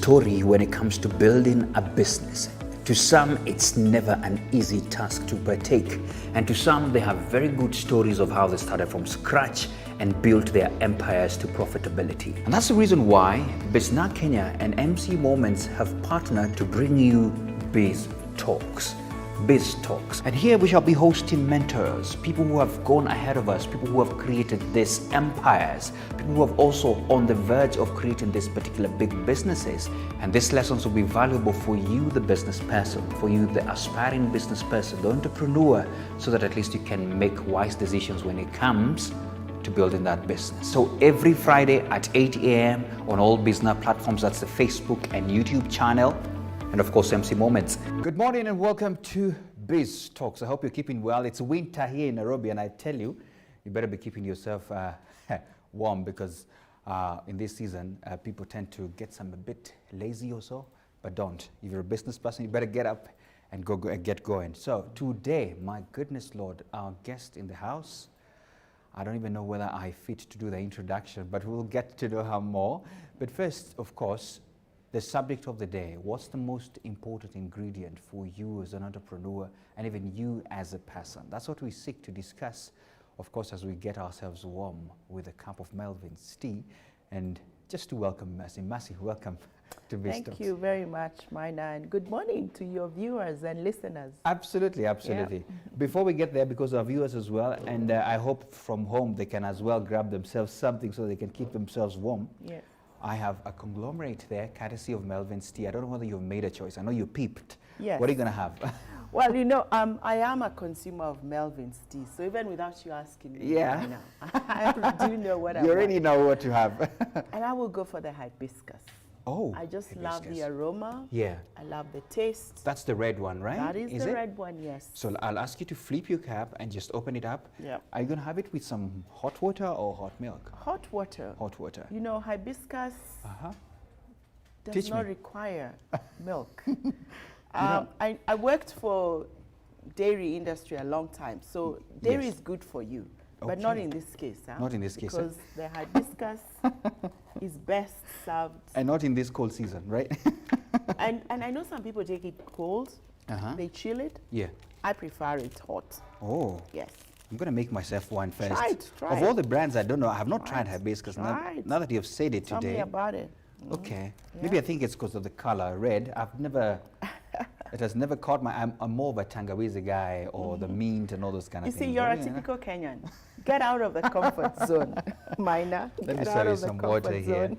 story when it comes to building a business. To some, it's never an easy task to partake. And to some, they have very good stories of how they started from scratch and built their empires to profitability. And that's the reason why Bizna Kenya and MC Moments have partnered to bring you Biz Talks. Biz Talks. And here we shall be hosting mentors, people who have gone ahead of us, people who have created these empires, people who have also on the verge of creating these particular big businesses. And these lessons will be valuable for you, the business person, for you, the aspiring business person, the entrepreneur, so that at least you can make wise decisions when it comes to building that business. So every Friday at 8 a.m. on all business platforms, that's the Facebook and YouTube channel, and of course MC Moments. Good morning and welcome to Biz Talks. I hope you're keeping well. It's winter here in Nairobi, and I tell you, you better be keeping yourself warm, because in this season people tend to get a bit lazy or so, but don't. If you're a business person, you better get up and get going. So today, my goodness Lord, our guest in the house, I don't even know whether I fit to do the introduction, but we'll get to know her more. But first, of course, the subject of the day: what's the most important ingredient for you as an entrepreneur and even you as a person? That's what we seek to discuss, of course, as we get ourselves warm with a cup of Melvin's tea. And just to welcome Mercy. Mercy, welcome to Biz Talks. Thank you very much, Mina, and good morning to your viewers and listeners. Absolutely, absolutely. Yeah. Before we get there, because our viewers as well, and I hope from home they can as well grab themselves something so they can keep themselves warm. Yeah. I have a conglomerate there, courtesy of Melvin's tea. I don't know whether you've made a choice. I know you peeped. Yes. What are you going to have? Well, you know, I am a consumer of Melvin's tea, so even without you asking me, yeah, I do know what I want. You already know what to have. And I will go for the hibiscus. Oh, I just hibiscus. Love the aroma. Yeah. I love the taste. That's the red one, right? That is the red one, yes. So I'll ask you to flip your cap and just open it up. Yeah. Are you going to have it with some hot water or hot milk? Hot water. Hot water. You know, hibiscus does not require milk. I worked for dairy industry a long time, so dairy is good for you. But not in this case. Not in this case. Because the hibiscus is best served. And not in this cold season, right? and I know some people take it cold. They chill it. Yeah. I prefer it hot. Oh. Yes. I'm going to make myself one first. Try it. Of all the brands, I don't know. I have not tried hibiscus. Now that you've said it today. Tell me about it. Okay. Yeah. Maybe I think it's because of the color, red. It has never caught my... I'm more of a tangawizi guy, or the mint and all those kind of things. You see, you're a typical Kenyan. Get out of the comfort zone, Mina. Let me serve you some water here,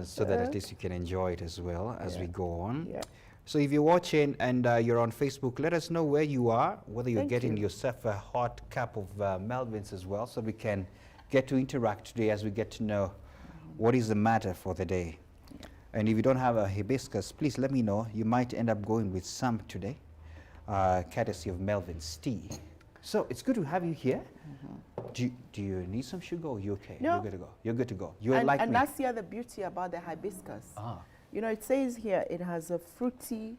so that at least you can enjoy it as well as we go on. Yeah. So if you're watching and you're on Facebook, let us know where you are, whether you're getting yourself a hot cup of Melvin's as well, so we can get to interact today as we get to know what is the matter for the day. And if you don't have a hibiscus, please let me know. You might end up going with some today, courtesy of Melvin's tea. So it's good to have you here. Do you need some sugar, or are you okay? No. You're good to go. You're good to go. You're like me. And that's the other beauty about the hibiscus. You know, it says here it has a fruity,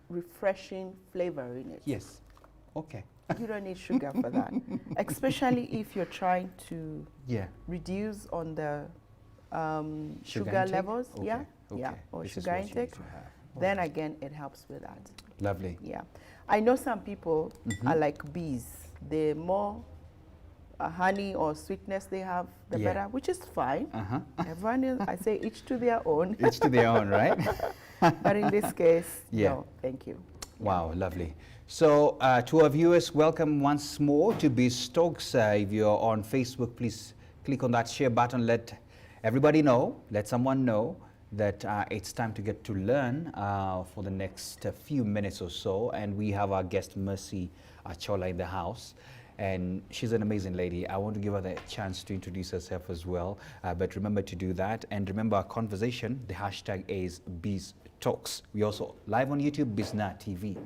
refreshing flavor in it. Yes. Okay. You don't need sugar for that, especially if you're trying to reduce on the sugar levels, or sugar intake, then again it helps with that. Lovely. Yeah, I know some people are like bees. The more honey or sweetness they have, the better, which is fine. Everyone is, I say, each to their own. Each to their own, right? But in this case, no, thank you. Wow, lovely. So to our viewers, welcome once more to Biz Talks. If you're on Facebook, please click on that share button. Let everybody know, let someone know that it's time to get to learn for the next few minutes or so. And we have our guest, Mercy Achola, in the house. And she's an amazing lady. I want to give her the chance to introduce herself as well. But remember to do that. And remember our conversation, the hashtag is Biz Talks. We also live on YouTube, Bizna TV.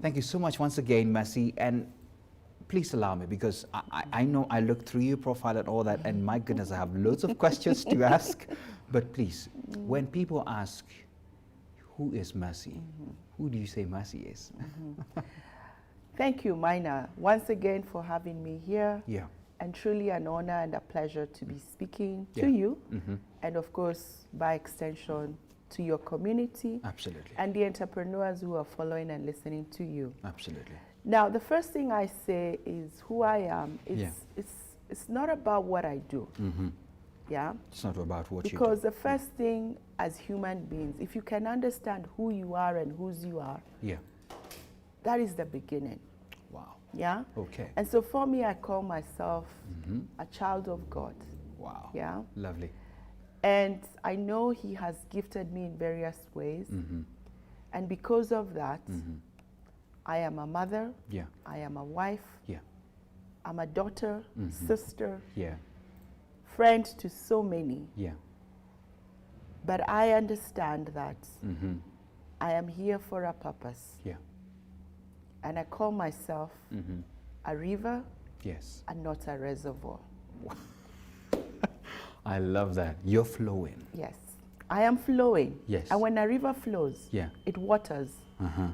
Thank you so much once again, Mercy. And please allow me, because I know I looked through your profile and all that, and my goodness, I have loads of questions to ask. But please, when people ask, who is Mercy? Who do you say Mercy is? Thank you, Mina, once again for having me here. Yeah. And truly an honor and a pleasure to be speaking to you and of course, by extension, to your community. Absolutely. And the entrepreneurs who are following and listening to you. Absolutely. Now, the first thing I say is who I am. It's not about what I do. Yeah? It's not about what you do. Because the first thing as human beings, if you can understand who you are and whose you are, that is the beginning. Wow. Yeah? Okay. And so for me, I call myself a child of God. Wow. Yeah? Lovely. And I know He has gifted me in various ways. And because of that, I am a mother. Yeah. I am a wife. Yeah. I'm a daughter, sister, Yeah. friend to so many. Yeah. But I understand that I am here for a purpose. Yeah. And I call myself a river Yes. and not a reservoir. I love that. You're flowing. Yes. I am flowing. Yes. And when a river flows, it waters. Uh-huh.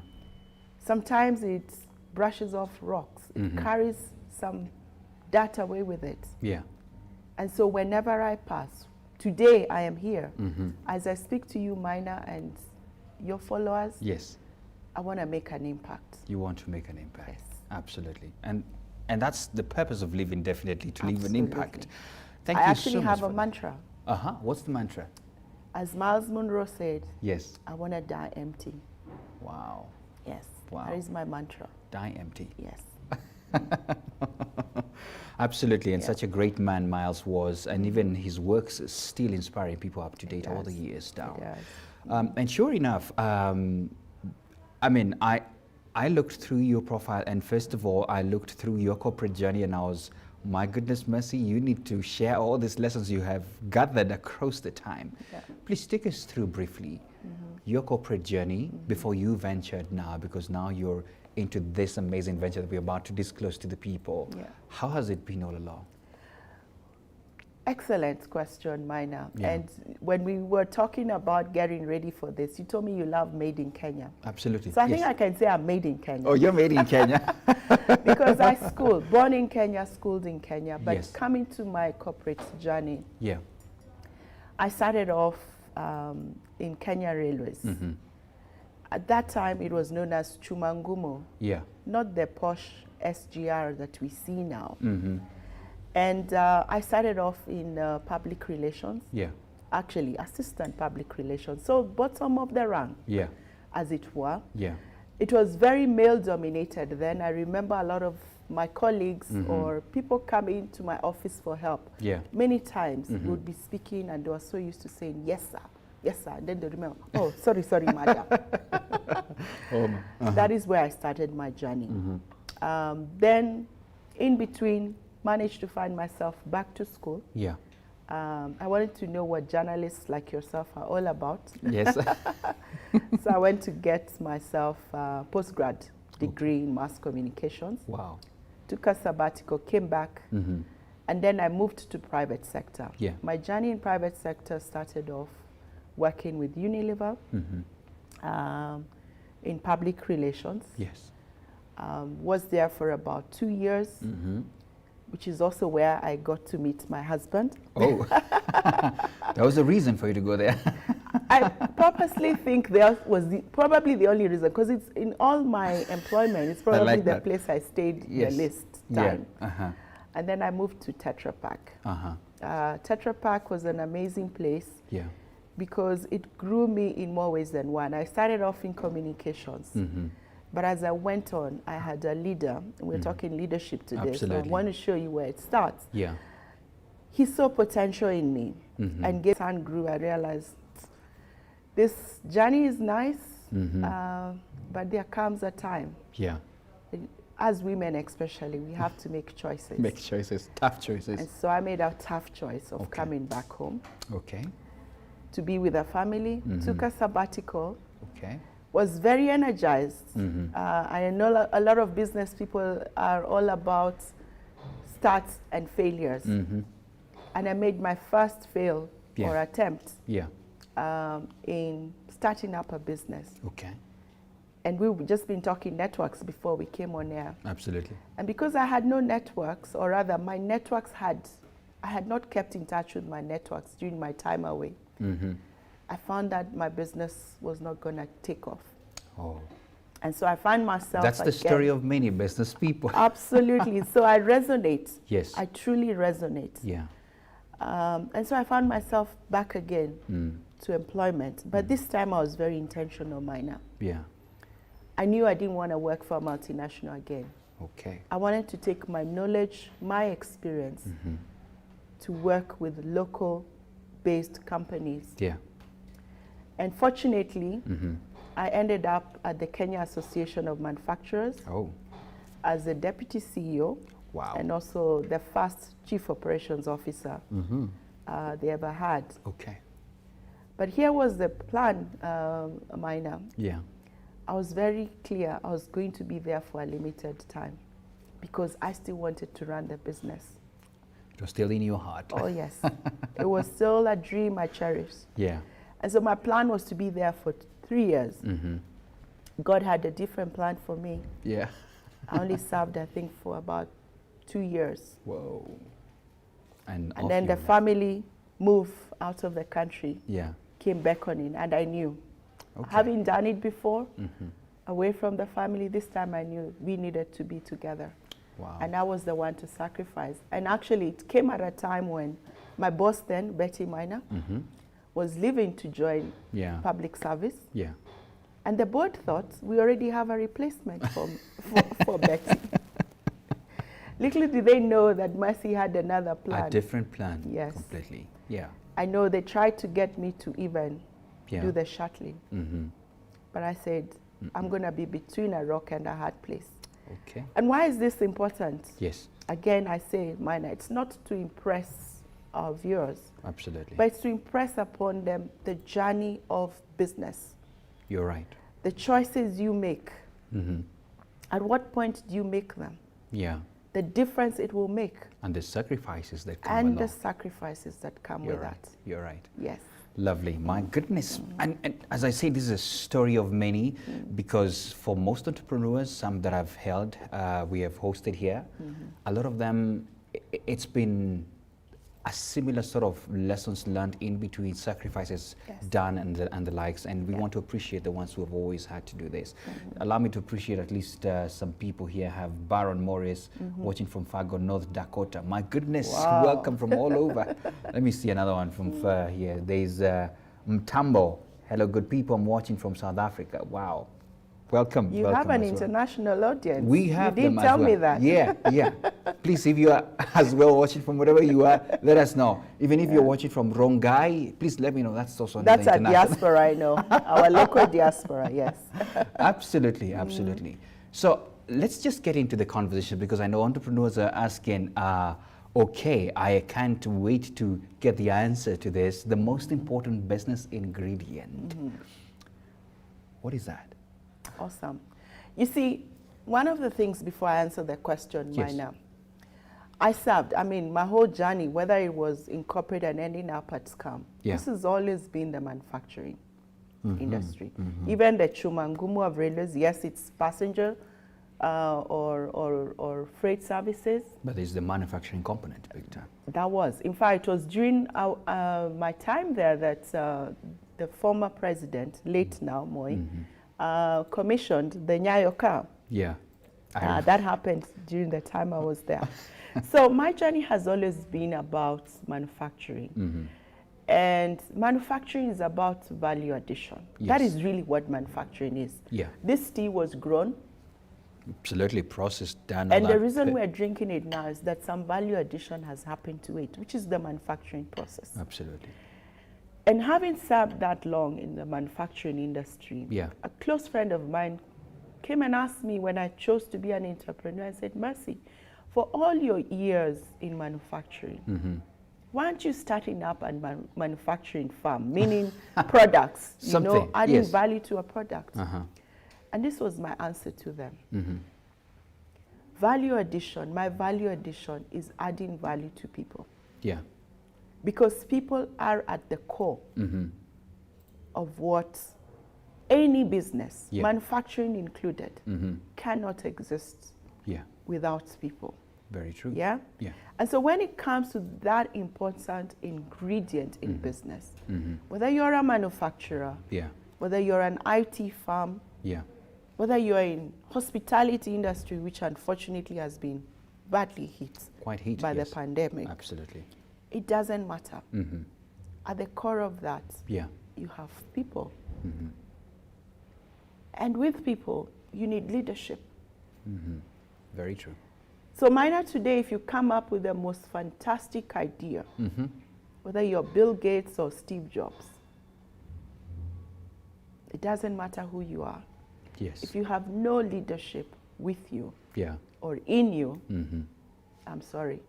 Sometimes it brushes off rocks. It carries some dirt away with it. Yeah. And so whenever I pass, today I am here. As I speak to you, Mina, and your followers, Yes. I want to make an impact. You want to make an impact. Yes. Absolutely. And that's the purpose of living, definitely, to leave an impact. Thank I you actually so much. have a mantra. Uh-huh. What's the mantra? As Miles Monroe said, Yes. I want to die empty. Wow. Yes. Wow. That is my mantra. Die empty. Yes. Absolutely, and such a great man Miles was, and even his works is still inspiring people up to date all the years now. And sure enough, I mean, I looked through your profile, and first of all, I looked through your corporate journey, and I was, my goodness mercy, you need to share all these lessons you have gathered across the time. Please take us through briefly your corporate journey before you ventured now, because now you're into this amazing venture that we're about to disclose to the people. How has it been all along? Excellent question, Mina. And when we were talking about getting ready for this, you told me you love Made in Kenya. Absolutely. So I think I can say I'm made in Kenya. Oh, you're made in Kenya. Because I schooled, born in Kenya, schooled in Kenya, but coming to my corporate journey, I started off in Kenya Railways. At that time, it was known as Chumangumo, not the posh SGR that we see now. And I started off in public relations, actually assistant public relations, so bottom of the rank, as it were. It was very male dominated then. I remember a lot of my colleagues or people coming to my office for help. Many times would be speaking and they were so used to saying, yes, sir. Yes, sir. And then they remember, oh, sorry, madam. That is where I started my journey. Then, in between, managed to find myself back to school. I wanted to know what journalists like yourself are all about. So I went to get myself a postgrad degree in mass communications. Took a sabbatical, came back, and then I moved to private sector. My journey in private sector started off working with Unilever in public relations. Was there for about 2 years, which is also where I got to meet my husband. Oh, that was the reason for you to go there. I purposely think that was probably the only reason, because it's in all my employment, it's probably the place I stayed the least time. And then I moved to Tetra Pak. Tetra Pak was an amazing place because it grew me in more ways than one. I started off in communications. But as I went on, I had a leader, and we're talking leadership today, so I want to show you where it starts. He saw potential in me, and as time grew, I realized this journey is nice, but there comes a time. As women especially, we have to make choices. Make choices, tough choices. And so I made a tough choice of coming back home. To be with a family, took a sabbatical. Was very energized. I know a lot of business people are all about starts and failures. And I made my first fail or attempt in starting up a business. And we've just been talking networks before we came on air. And because I had no networks, or rather my networks had I had not kept in touch with my networks during my time away. I found that my business was not going to take off. Oh. And so I find myself That's the story of many business people. Absolutely. So I resonate. Yes. I truly resonate. Yeah. And so I found myself back again to employment. But this time I was very intentional, Minor. Yeah. I knew I didn't want to work for a multinational again. Okay. I wanted to take my knowledge, my experience, to work with local-based companies. Yeah. And fortunately, I ended up at the Kenya Association of Manufacturers as the deputy CEO. Wow. And also the first chief operations officer they ever had. Okay. But here was the plan, Minor. Yeah. I was very clear I was going to be there for a limited time because I still wanted to run the business. It was still in your heart. Oh, yes. It was still a dream I cherished. Yeah. And so my plan was to be there for 3 years. God had a different plan for me. Yeah. I only served, I think, for about 2 years. Whoa. And then the family moved out of the country. Yeah. Came back on in, and I knew. Okay. Having done it before, away from the family, this time I knew we needed to be together. Wow. And I was the one to sacrifice. And actually, it came at a time when my boss then, Betty Minor, was leaving to join public service. Yeah. And the board thought we already have a replacement for Betty. Little did they know that Mercy had another plan. A different plan. Yes. Completely. Yeah. I know they tried to get me to even do the shuttling. But I said, I'm going to be between a rock and a hard place. Okay. And why is this important? Yes. Again, I say, Minor, it's not to impress our viewers. Absolutely. But it's to impress upon them the journey of business. You're right. The choices you make. At what point do you make them? Yeah. The difference it will make. And the sacrifices that come along. And the sacrifices that come with that. You're right. Yes. Lovely. My goodness. And as I say, this is a story of many because for most entrepreneurs, some that I've held, we have hosted here, a lot of them, it's been a similar sort of lessons learned in between, sacrifices done and the likes, and we want to appreciate the ones who have always had to do this. Allow me to appreciate at least some people here. Have Baron Morris watching from Fargo, North Dakota. My goodness, welcome from all over. Let me see another one from here. There's Mtambo. Hello, good people. I'm watching from South Africa. Wow. Welcome. You have an international audience. We have them as well. You did tell me that. Yeah, yeah. Please, if you are as well watching from wherever you are, let us know. Even if you're watching from Rongai, please let me know. That's also That's our diaspora, I know. Our local diaspora, yes. Absolutely, absolutely. So let's just get into the conversation because I know entrepreneurs are asking, okay, I can't wait to get the answer to this. The most important business ingredient. What is that? Awesome. You see, one of the things before I answer the question, Minor, I served, I mean, my whole journey, whether it was in corporate and ending up at SCAM, this has always been the manufacturing industry. Even the Chumangumu of railways, yes, it's passenger or freight services. But there's the manufacturing component big time. That was. In fact, it was during my time there that the former president, late now, Moi, commissioned the Nyayo car. Yeah. That happened during the time I was there. So my journey has always been about manufacturing. And manufacturing is about value addition. That is really what manufacturing is. Yeah. This tea was grown. Absolutely, processed, done. And the reason we're drinking it now is that some value addition has happened to it, which is the manufacturing process. Absolutely. And having served that long in the manufacturing industry, a close friend of mine came and asked me when I chose to be an entrepreneur, I said, Mercy, for all your years in manufacturing, why aren't you starting up a manufacturing farm, meaning products, you know, adding value to a product? And this was my answer to them. Value addition, my value addition is adding value to people. Yeah. Because people are at the core of what any business, manufacturing included, cannot exist without people. Very true. Yeah? Yeah. And so when it comes to that important ingredient in business, whether you're a manufacturer, Yeah. whether you're an IT firm, Yeah. whether you're in hospitality industry, which unfortunately has been badly hit Quite hit by yes. the pandemic, Absolutely. it doesn't matter. At the core of that, Yeah. you have people. And with people, you need leadership. Very true. So Minor, today, if you come up with the most fantastic idea, whether you're Bill Gates or Steve Jobs, it doesn't matter who you are. Yes. If you have no leadership with you Yeah. or in you, I'm sorry.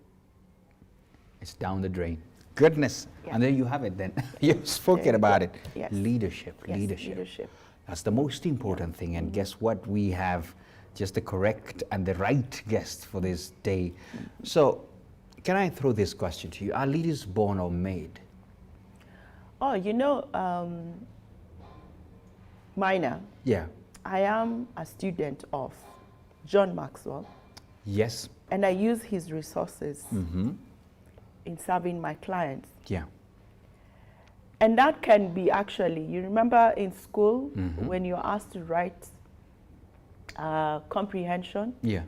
It's down the drain. Goodness. Yeah. And there you have it then. You've spoken about it. Yes. Leadership. Yes, Leadership. leadership. That's the most important thing. And guess what? We have just the correct and the right guest for this day. So, can I throw this question to you? Are leaders born or made? Oh, you know, Minor, Yeah. I am a student of John Maxwell, Yes. and I use his resources in serving my clients. Yeah. And that can be actually, you remember in school when you're asked to write comprehension? Yeah.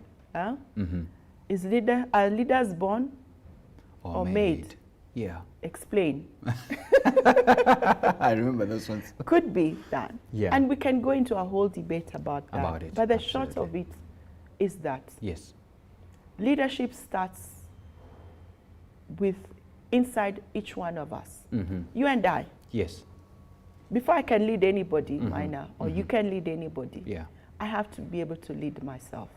Are leaders born or made? Yeah. Explain. I remember those ones. Could be that. Yeah. And we can go into a whole debate about that. About it, But the absolutely. short of it is that Yes. leadership starts with inside each one of us. You and I. Yes. Before I can lead anybody, Minor, or you can lead anybody, Yeah. I have to be able to lead myself.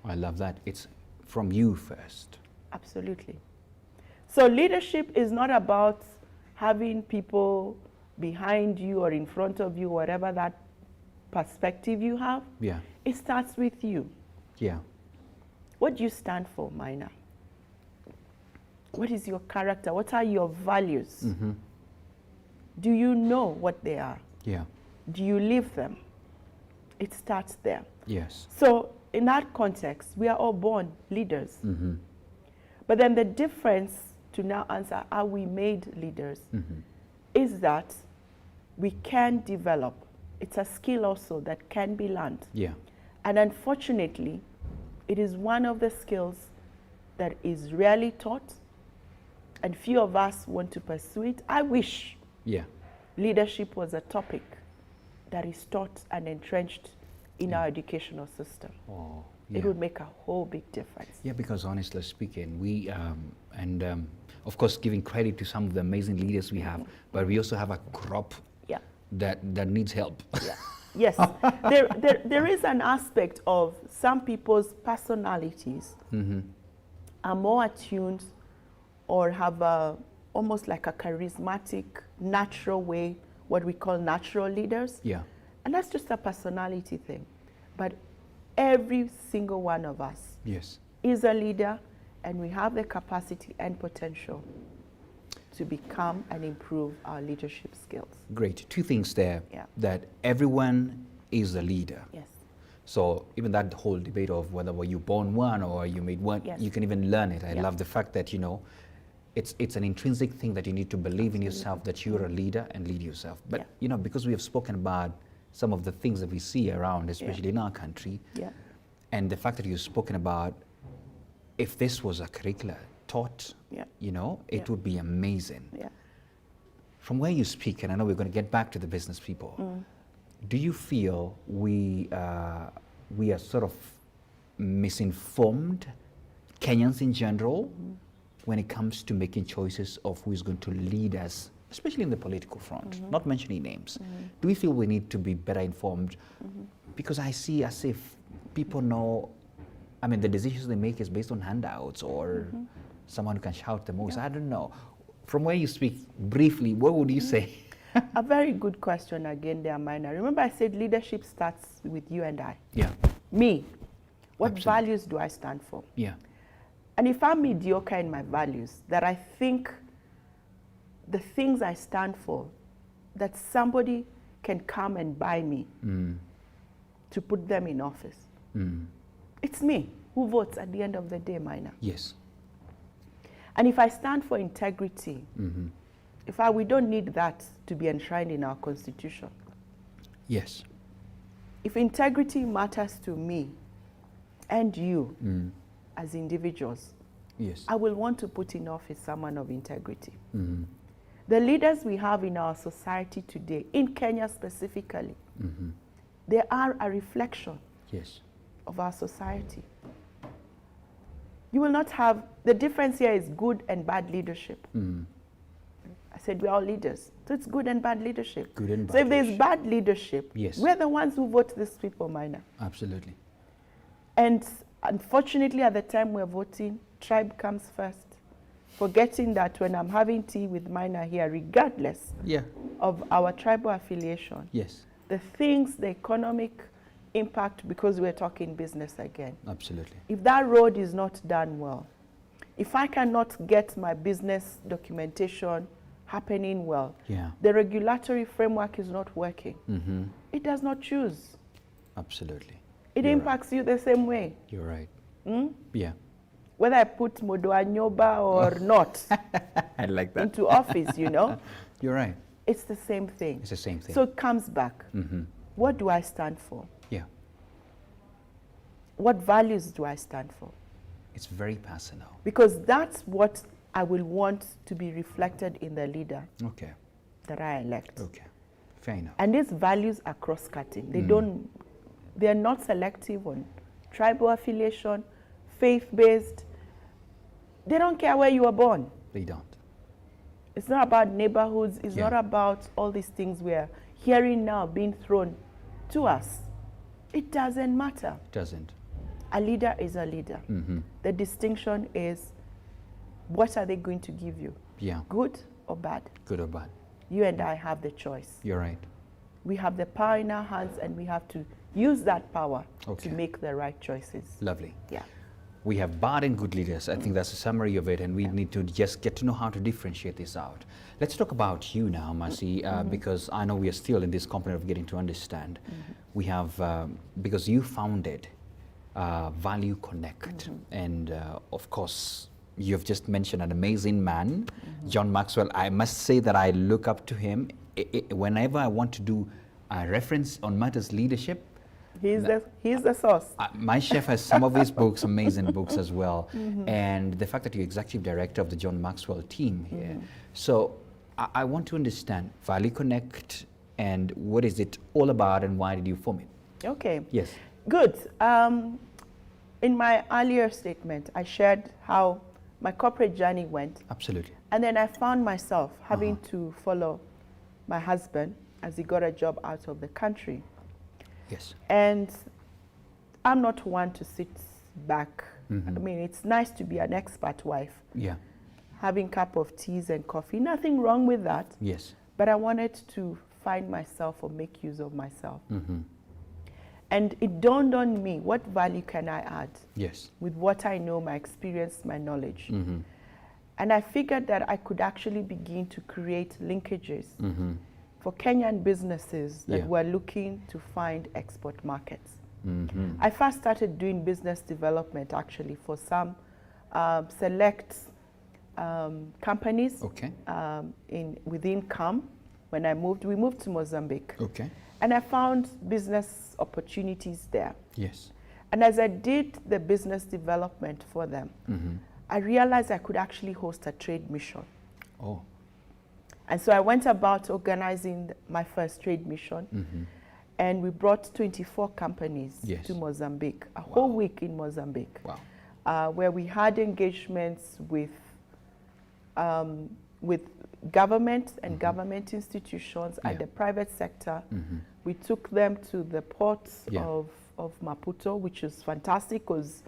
I love that. It's from you first. Absolutely. So leadership is not about having people behind you or in front of you, whatever that perspective you have. Yeah. It starts with you. Yeah. What do you stand for, Minor? What is your character? What are your values? Do you know what they are? Yeah. Do you live them? It starts there. Yes. So in that context, we are all born leaders. But then the difference, to now answer, are we made leaders, is that we can develop. It's a skill also that can be learned. Yeah. And unfortunately, it is one of the skills that is rarely taught, and few of us want to pursue it. I wish Yeah. leadership was a topic that is taught and entrenched in our educational system. Oh, It would make a whole big difference. Yeah, because honestly speaking, we, of course, giving credit to some of the amazing leaders we have, but we also have a crop Yeah. that needs help. Yeah. Yes. there is an aspect of some people's personalities are more attuned or have almost like a charismatic, natural way, what we call natural leaders. Yeah. And that's just a personality thing. But every single one of us Yes. is a leader, and we have the capacity and potential to become and improve our leadership skills. Great. Two things there. Yeah. That everyone is a leader. Yes. So even that whole debate of whether were you born one or you made one, Yes. you can even learn it. I Yeah. love the fact that, it's an intrinsic thing that you need to believe in yourself, that you're a leader and lead yourself. But, Yeah. because we have spoken about some of the things that we see around, especially in our country, Yeah. and the fact that you've spoken about, if this was a curricula taught, Yeah. it Yeah. would be amazing. Yeah. From where you speak, and I know we're going to get back to the business people, do you feel we are sort of misinformed, Kenyans in general, when it comes to making choices of who is going to lead us, especially in the political front, not mentioning names? Do we feel we need to be better informed? Because I see as if people know, the decisions they make is based on handouts or someone who can shout the most. Yeah. I don't know. From where you speak, briefly, what would you say? A very good question again there, Minor. Remember I said leadership starts with you and I. Yeah. Me. What Absolutely. values do I stand for? Yeah. And if I'm mediocre in my values, that I think the things I stand for, that somebody can come and buy me to put them in office. It's me. who votes at the end of the day, Minor? Yes. And if I stand for integrity, in fact, we don't need that to be enshrined in our constitution. Yes. If integrity matters to me and you as individuals, yes, I will want to put in office someone of integrity. The leaders we have in our society today, in Kenya specifically, they are a reflection yes, of our society. You will not have, the difference here is good and bad leadership. I said we're all leaders. So it's good and bad leadership. Good and bad so if there's leadership. bad leadership, Yes. we're the ones who vote these people, Minor. Absolutely. And unfortunately, at the time we're voting, tribe comes first. Forgetting that when I'm having tea with Minor here, regardless of our tribal affiliation, yes, the things, the economic impact, because we're talking business again. absolutely. If that road is not done well, if I cannot get my business documentation happening well, the regulatory framework is not working, it does not choose. Absolutely. It You're impacts you the same way. You're right. Yeah. Whether I put Modoa Nyoba or not I like that. into office, you know, You're right. it's the same thing. It's the same thing. So it comes back. What do I stand for? Yeah. What values do I stand for? It's very personal. Because that's what I will want to be reflected in the leader Okay. that I elect. Okay. Fair enough. And these values are cross-cutting. They're not selective on tribal affiliation, faith-based. They don't care where you were born. They don't. It's not about neighborhoods. It's not about all these things we're hearing now being thrown to us. It doesn't matter. It doesn't. A leader is a leader. The distinction is, what are they going to give you? Yeah. Good or bad? Good or bad. You and I have the choice. You're right. We have the power in our hands, and we have to use that power Okay. to make the right choices. Lovely. Yeah. We have bad and good leaders. I think that's a summary of it, and we need to just get to know how to differentiate this out. Let's talk about you now, Mercy, because I know we are still in this component of getting to understand. We have, because you founded Value Connect, and of course, you've just mentioned an amazing man, John Maxwell. I must say that I look up to him. Whenever I want to do a reference on matters leadership, He's the source. my chef has some of his books, amazing books as well. And the fact that you're executive director of the John Maxwell team here. So I want to understand Value Connect and what is it all about and why did you form it? Okay. Yes. Good. In my earlier statement, I shared how my corporate journey went. Absolutely. And then I found myself having to follow my husband as he got a job out of the country. Yes. And I'm not one to sit back. I mean, it's nice to be an expert wife. Yeah. Having a cup of teas and coffee, nothing wrong with that. Yes. But I wanted to find myself or make use of myself. And it dawned on me, what value can I add? Yes. With what I know, my experience, my knowledge. And I figured that I could actually begin to create linkages for Kenyan businesses that were looking to find export markets. I first started doing business development actually for some select companies within CAM. When we moved to Mozambique. Okay. And I found business opportunities there. Yes. And as I did the business development for them, I realized I could actually host a trade mission. Oh. And so I went about organizing my first trade mission, and we brought 24 companies to Mozambique, a whole week in Mozambique, where we had engagements with government and government institutions and the private sector. We took them to the ports of Maputo, which is fantastic because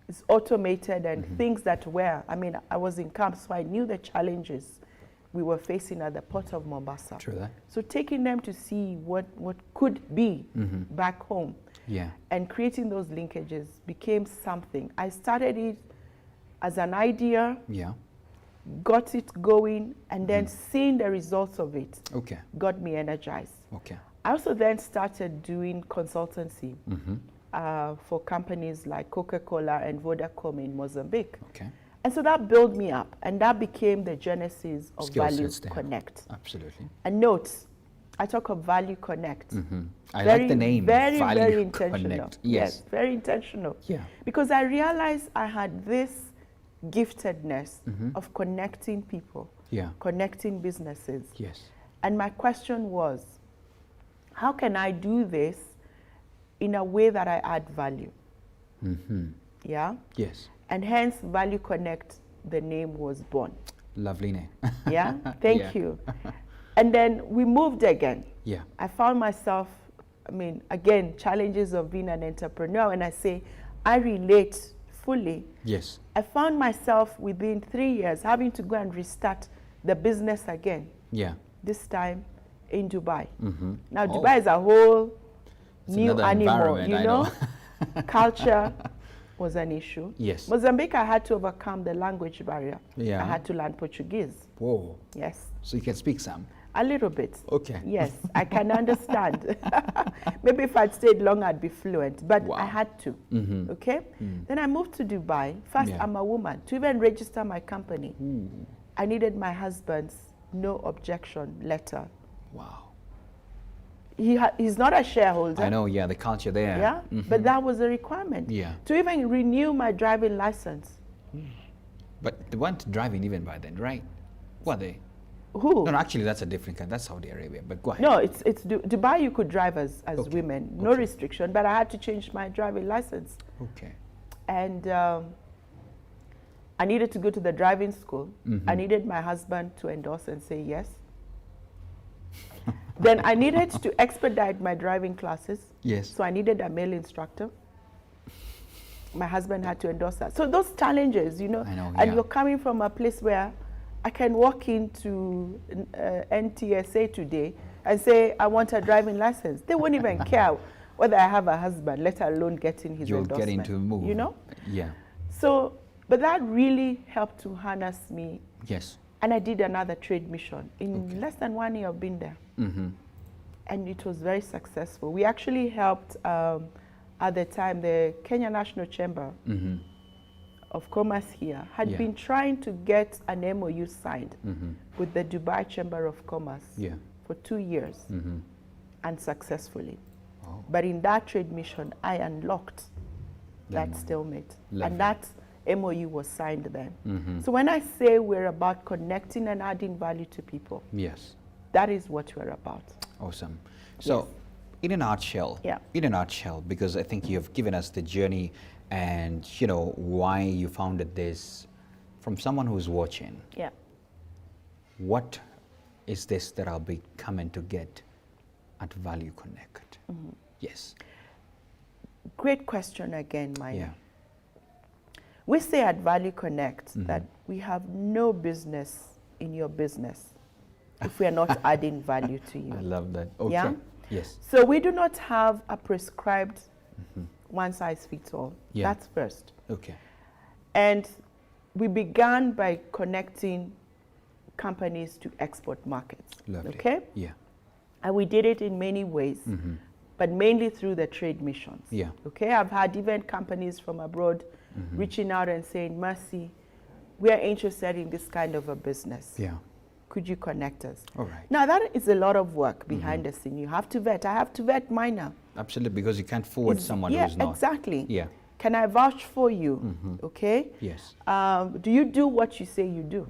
it's automated and things that were, I mean, I was in camp, so I knew the challenges we were facing at the port of Mombasa. True that. So taking them to see what could be back home and creating those linkages became something. I started it as an idea, got it going, and then seeing the results of it got me energized. Okay. I also then started doing consultancy for companies like Coca-Cola and Vodacom in Mozambique. Okay. And so that built me up, and that became the genesis of Skill Value sets there. Connect. Absolutely. And note, I talk of Value Connect. I like the name. Very, Value very intentional. Connect. Yes. Very intentional. Yeah. Because I realized I had this giftedness of connecting people, connecting businesses. Yes. And my question was, how can I do this in a way that I add value? Yeah? Yes. And hence, Value Connect, the name was born. Lovely name. Yeah? Thank you. And then we moved again. Yeah. I found myself, again, challenges of being an entrepreneur, and I say, I relate fully. Yes. I found myself within 3 years having to go and restart the business again. Yeah. This time in Dubai. Now, Dubai is a whole new animal, you know. Culture was an issue. Yes. Mozambique, I had to overcome the language barrier. Yeah. I had to learn Portuguese. Whoa. Yes. So you can speak some? A little bit. Okay. Yes, I can understand. Maybe if I'd stayed long, I'd be fluent, but I had to. Okay? Then I moved to Dubai. First, I'm a woman. To even register my company, I needed my husband's no objection letter. Wow. He's not a shareholder. I know, yeah, the culture there. Yeah, but that was a requirement. Yeah. To even renew my driving license. But they weren't driving even by then, right? Were they? Who? No, actually, that's a different country. That's Saudi Arabia, but go ahead. No, it's Dubai, you could drive as women. No restriction, but I had to change my driving license. Okay. And I needed to go to the driving school. I needed my husband to endorse and say yes. Then I needed to expedite my driving classes. Yes. So I needed a male instructor. My husband had to endorse that. So those challenges, you know, I know, and you're coming from a place where I can walk into NTSA today and say, I want a driving license. They won't even care whether I have a husband, let alone getting his endorsement. You'll get into move. You know? Yeah. So, but that really helped to harness me. Yes. And I did another trade mission. In less than 1 year of being there. And it was very successful. We actually helped, at the time, the Kenya National Chamber of Commerce here had been trying to get an MOU signed with the Dubai Chamber of Commerce for 2 years, unsuccessfully. Oh. But in that trade mission, I unlocked that stalemate. And that MOU was signed then. So when I say we're about connecting and adding value to people, yes, that is what we're about. Awesome. So in a nutshell, because I think you've given us the journey and, you know, why you founded this from someone who's watching. Yeah. What is this that I'll be coming to get at Value Connect? Yes. Great question again, Maya. Yeah. We say at Value Connect that we have no business in your business if we are not adding value to you. I love that. Okay. Yeah? Yes. So we do not have a prescribed one size fits all. Yeah. That's first. Okay. And we began by connecting companies to export markets. Lovely. Okay? Yeah. And we did it in many ways, but mainly through the trade missions. Yeah. Okay? I've had even companies from abroad reaching out and saying, Mercy, we are interested in this kind of a business. Yeah. Could you connect us? All right. Now, that is a lot of work behind the scene. You have to vet. I have to vet mine now. Absolutely, because you can't forward someone who's not. Yeah, exactly. Yeah. Can I vouch for you? Okay? Yes. Do you do what you say you do?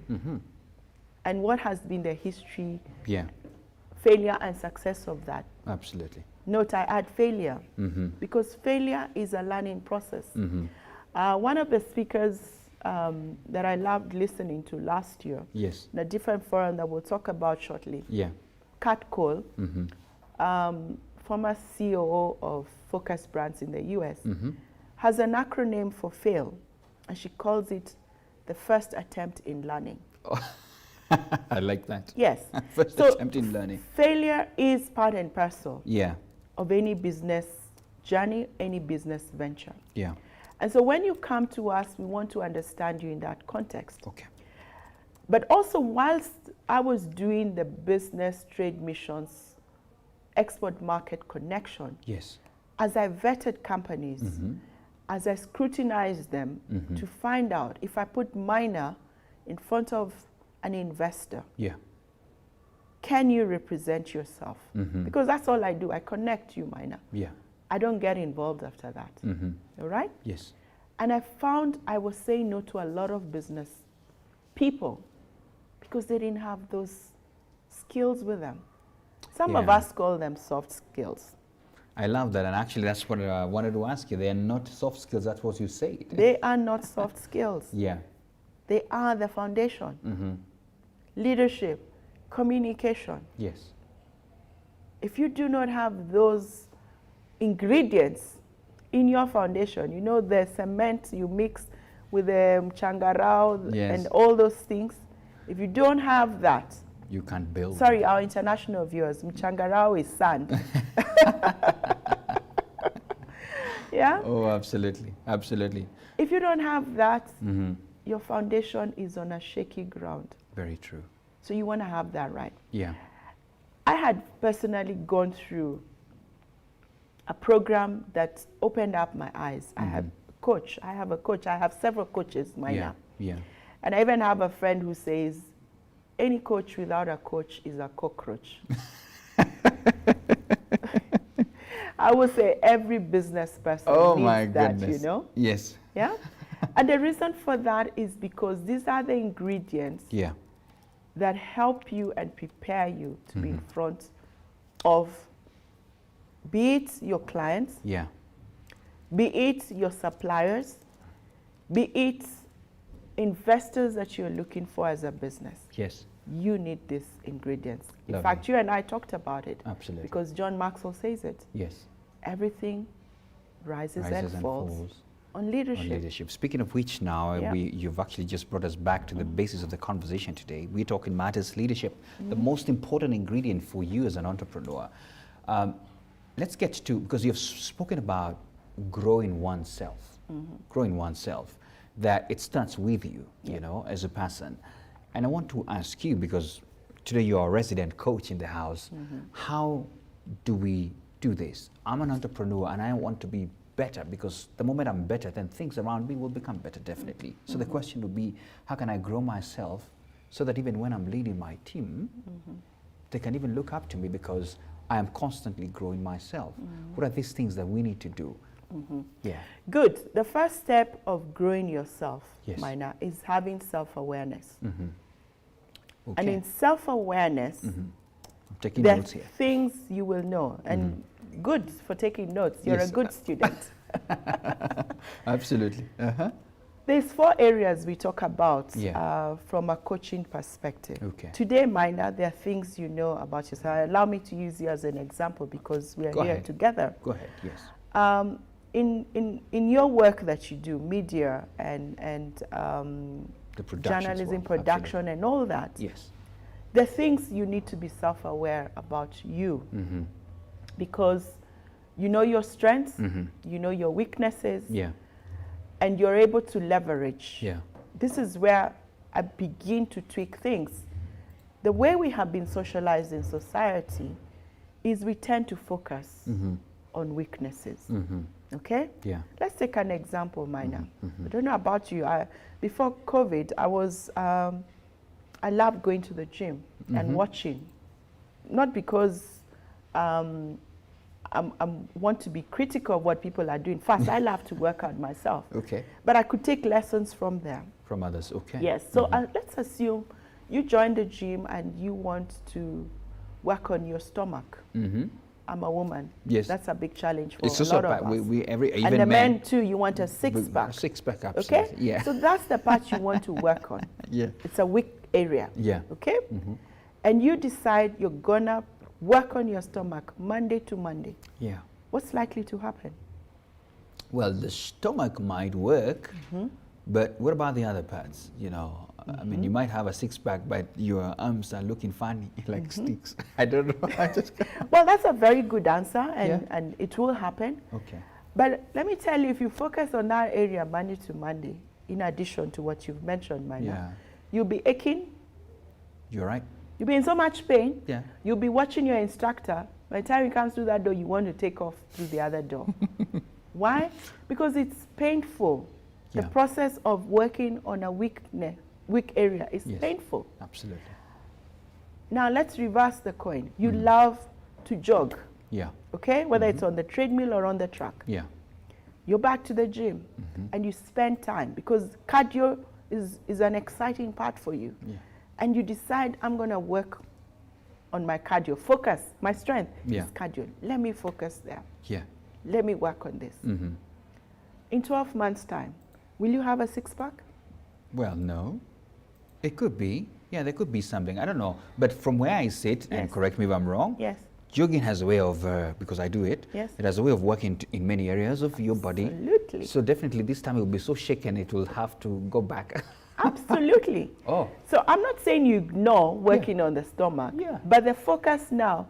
And what has been the history, failure and success of that? Absolutely. Note I add failure, because failure is a learning process. One of the speakers that I loved listening to last year, yes, in a different forum that we'll talk about shortly, Kat Cole, former COO of Focus Brands in the US, has an acronym for FAIL, and she calls it the first attempt in learning. I like that. Yes. First attempt in learning. Failure is part and parcel of any business journey, any business venture. Yeah. And so when you come to us, we want to understand you in that context. Okay. But also, whilst I was doing the business trade missions, export market connection, yes, as I vetted companies, as I scrutinized them to find out if I put minor in front of an investor, can you represent yourself? Because that's all I do. I connect you, minor. I don't get involved after that. All right? Yes. And I found I was saying no to a lot of business people because they didn't have those skills with them. Some of us call them soft skills. I love that, and actually that's what I wanted to ask you. They are not soft skills, that's what you said. They are not soft skills. Yeah. They are the foundation. Leadership, communication. Yes. If you do not have those ingredients in your foundation, you know, the cement you mix with the changarao and all those things, if you don't have that, you can't build. Sorry, our international viewers, mchangarao is sand. Yeah? Oh, absolutely. Absolutely. If you don't have that, your foundation is on a shaky ground. Very true. So you want to have that right. Yeah. I had personally gone through a program that opened up my eyes. I have a coach. I have several coaches, Maina. Yeah. And I even have a friend who says, any coach without a coach is a cockroach. I would say every business person needs that, you know? Yes. Yeah? And the reason for that is because these are the ingredients that help you and prepare you to be in front of, be it your clients, be it your suppliers, be it investors that you're looking for as a business. Yes. You need these ingredients. Lovely. In fact, you and I talked about it. Absolutely. Because John Maxwell says it. Yes. Everything rises and falls on leadership. On leadership. Speaking of which now, you've actually just brought us back to the basis of the conversation today. We're talking matters leadership, the most important ingredient for you as an entrepreneur. Let's get to, because you've spoken about growing oneself, that it starts with you, you know, as a person. And I want to ask you, because today you're a resident coach in the house, how do we do this? I'm an entrepreneur and I want to be better, because the moment I'm better, then things around me will become better, definitely. So the question would be, how can I grow myself so that even when I'm leading my team, they can even look up to me because I am constantly growing myself? What are these things that we need to do? Yeah. Good. The first step of growing yourself, Yes. Maina, is having self-awareness. Okay. And in self-awareness, I'm taking there are notes here. things you will know. And good for taking notes. You're a good student. Absolutely. There's 4 areas we talk about Yeah. from a coaching perspective. Okay. Today, Maina, there are things you know about yourself. Allow me to use you as an example because we are here together. Go ahead, yes. In your work that you do, media and The production journalism, production, and all that, yes, the things you need to be self-aware about you, because you know your strengths, you know your weaknesses, and you're able to leverage. This is where I begin to tweak things. The way we have been socialized in society is we tend to focus on weaknesses. Okay? Yeah. Let's take an example, Maina. I don't know about you. Before COVID, I loved going to the gym and watching. Not because I want to be critical of what people are doing. First, I love to work out myself. Okay. But I could take lessons from them. From others, okay. Yes. So let's assume you join the gym and you want to work on your stomach. I'm a woman. Yes. That's a big challenge for It's a also lot of us. even And the men men too, you want a six-pack. Six-pack, absolutely. Okay? Yeah. So that's the part you want to work on. Yeah. It's a weak area. Yeah. Okay? And you decide you're gonna work on your stomach Monday to Monday. Yeah. What's likely to happen? Well, the stomach might work, but what about the other parts? You know, I mean, you might have a six-pack, but your arms are looking funny, like sticks. I don't know. I just Well, that's a very good answer, and it will happen. Okay. But let me tell you, if you focus on that area Monday to Monday, in addition to what you've mentioned, Maina, you'll be aching. You're right. You'll be in so much pain. Yeah. You'll be watching your instructor By the time it comes through that door, you want to take off through the other door. Why? Because it's painful. The process of working on a weak area is painful. Absolutely. Now let's reverse the coin. You love to jog. Yeah. Okay? Whether it's on the treadmill or on the track. Yeah. You're back to the gym and you spend time because cardio is an exciting part for you. Yeah. And you decide, I'm going to work on my cardio. Focus. My strength is cardio. Let me focus there. Yeah. Let me work on this. In 12 months' time, will you have a six-pack? Well, no. It could be. Yeah, there could be something. I don't know. But from where I sit, and correct me if I'm wrong, jogging has a way of, because I do it, it has a way of working in many areas of your body. Absolutely. So definitely this time it will be so shaken it will have to go back. Absolutely. Oh. So I'm not saying you ignore working on the stomach, but the focus now,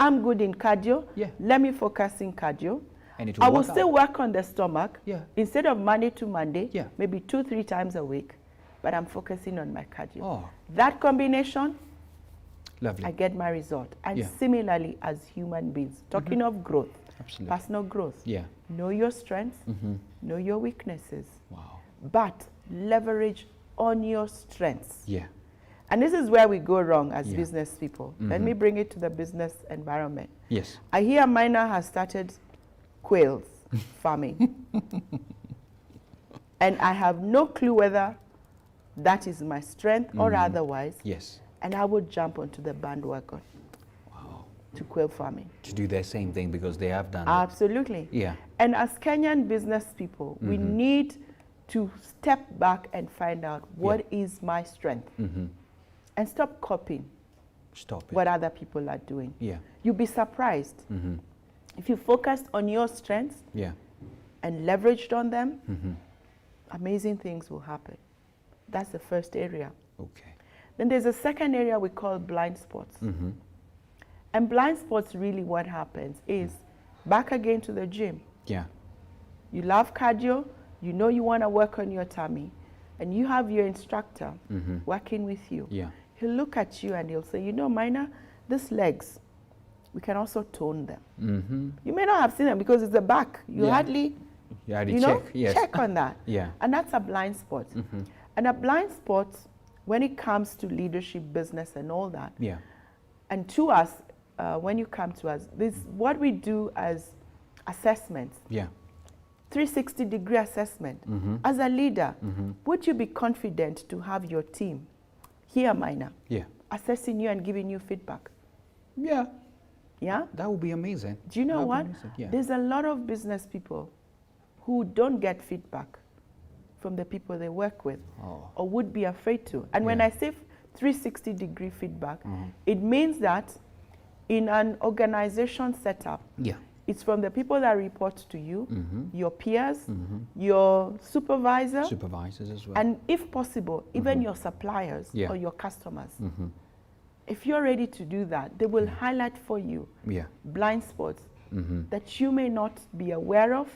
I'm good in cardio, let me focus in cardio. And it I will still work on the stomach instead of Monday to Monday, maybe 2-3 times a week, but I'm focusing on my cardio. Oh. That combination, lovely. I get my result. And similarly as human beings, talking of growth, personal growth, know your strengths, know your weaknesses, but leverage on your strengths. Yeah. And this is where we go wrong as business people. Let me bring it to the business environment. Yes. I hear Minor has started quails farming. And I have no clue whether that is my strength or otherwise. Yes. And I would jump onto the bandwagon to quail farming. To do the same thing because they have done Absolutely. it. Yeah. And as Kenyan business people, we need to step back and find out what is my strength. And stop copying what other people are doing. Yeah. You'll be surprised. If you focused on your strengths and leveraged on them, amazing things will happen. That's the first area. Okay. Then there's a second area we call blind spots. And blind spots, really what happens is, back again to the gym. Yeah. You love cardio, you know you want to work on your tummy, and you have your instructor working with you. Yeah. He'll look at you and he'll say, you know, Minor, these legs, we can also tone them. You may not have seen them because it's the back. You hardly, check on that. Yeah. And that's a blind spot. And a blind spot, when it comes to leadership, business, and all that, and to us, when you come to us, this what we do as assessments. 360-degree assessment. As a leader, would you be confident to have your team here, Minor, assessing you and giving you feedback? Yeah. Yeah? That would be amazing. Do you know what? There's a lot of business people who don't get feedback from the people they work with or would be afraid to. And when I say 360-degree feedback, it means that in an organization setup, it's from the people that report to you, your peers, your supervisors as well, and if possible, even your suppliers or your customers. If you're ready to do that, they will highlight for you blind spots that you may not be aware of,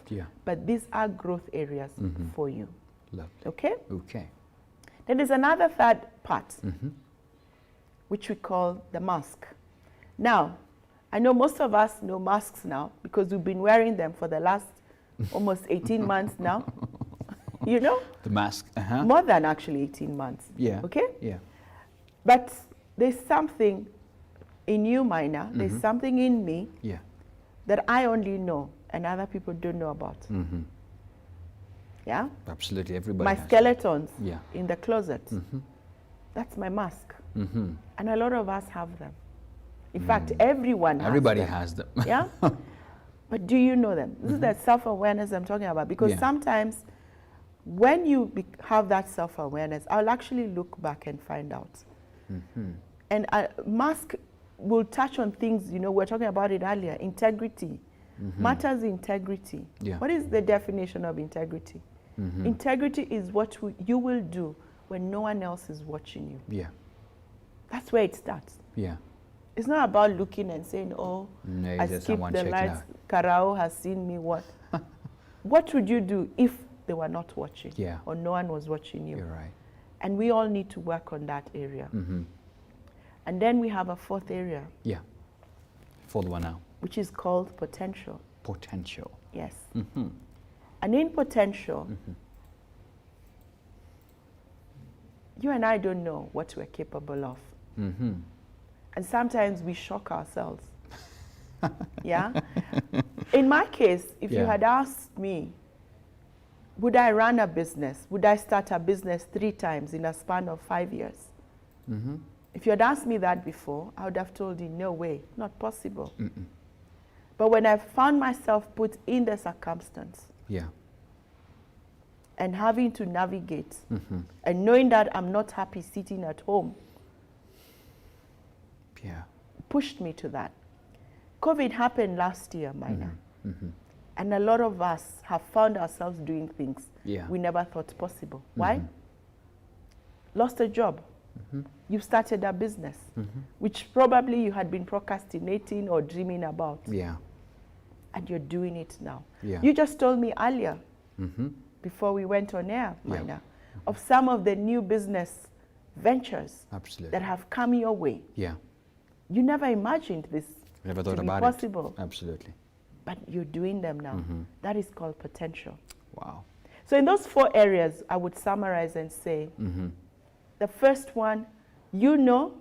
but these are growth areas for you. Lovely. Okay? Okay. Then there's another third part, which we call the mask. Now, I know most of us know masks now because we've been wearing them for the last almost 18 months now. You know? The mask. More than actually 18 months. Yeah. Okay? Yeah. But there's something in you, Minor. There's something in me that I only know and other people don't know about. Yeah? Absolutely. Everybody my has skeletons in the closet. That's my mask. And a lot of us have them. In fact, everyone has Everybody them. has them. Yeah? But do you know them? This is the self-awareness I'm talking about. Because sometimes when you have that self-awareness, I'll actually look back and find out. And a mask will touch on things, you know, we were talking about it earlier, integrity. Matters integrity. What is the definition of integrity? Integrity is what you will do when no one else is watching you. That's where it starts. It's not about looking and saying, oh, no, I skipped the lights, Karao has seen me, what? What would you do if they were not watching or no one was watching you? You're right. And we all need to work on that area. And then we have a fourth area. Fourth one now. which is called potential. Potential. Yes. And in potential, you and I don't know what we're capable of. And sometimes we shock ourselves. Yeah? In my case, if you had asked me, would I run a business? Would I start a business 3 times in a span of 5 years? If you had asked me that before, I would have told you, no way, not possible. But when I found myself put in the circumstance, and having to navigate, and knowing that I'm not happy sitting at home, pushed me to that. COVID happened last year, Mina. And a lot of us have found ourselves doing things we never thought possible. Why? Lost a job. You started a business, which probably you had been procrastinating or dreaming about. And you're doing it now. You just told me earlier, before we went on air, Mina, of some of the new business ventures that have come your way. You never imagined this Never thought to be about possible. it. Absolutely. But you're doing them now. That is called potential. Wow. So in those 4 areas, I would summarize and say, the first one, you know,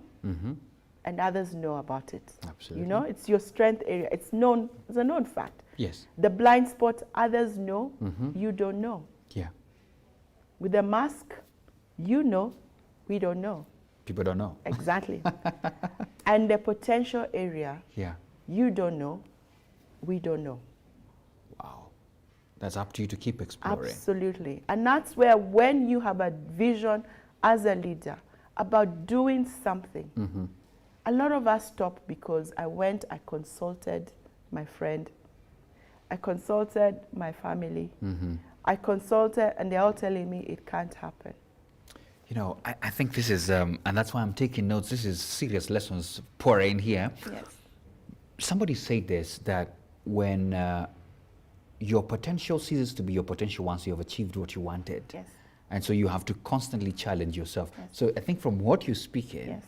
and others know about it. Absolutely. You know, it's your strength area. It's known, it's a known fact. Yes. The blind spot, others know, you don't know. With the mask, you know, we don't know. People don't know. Exactly. And the potential area, you don't know, we don't know. Wow. That's up to you to keep exploring. Absolutely. And that's where when you have a vision as a leader about doing something, a lot of us stop because I consulted my friend, I consulted my family, I consulted, and they're all telling me it can't happen. You know, I think this is, and that's why I'm taking notes. This is serious lessons pouring here. Yes. Somebody said this, that when your potential ceases to be your potential once you have achieved what you wanted. Yes. And so you have to constantly challenge yourself. Yes. So I think from what you speak in,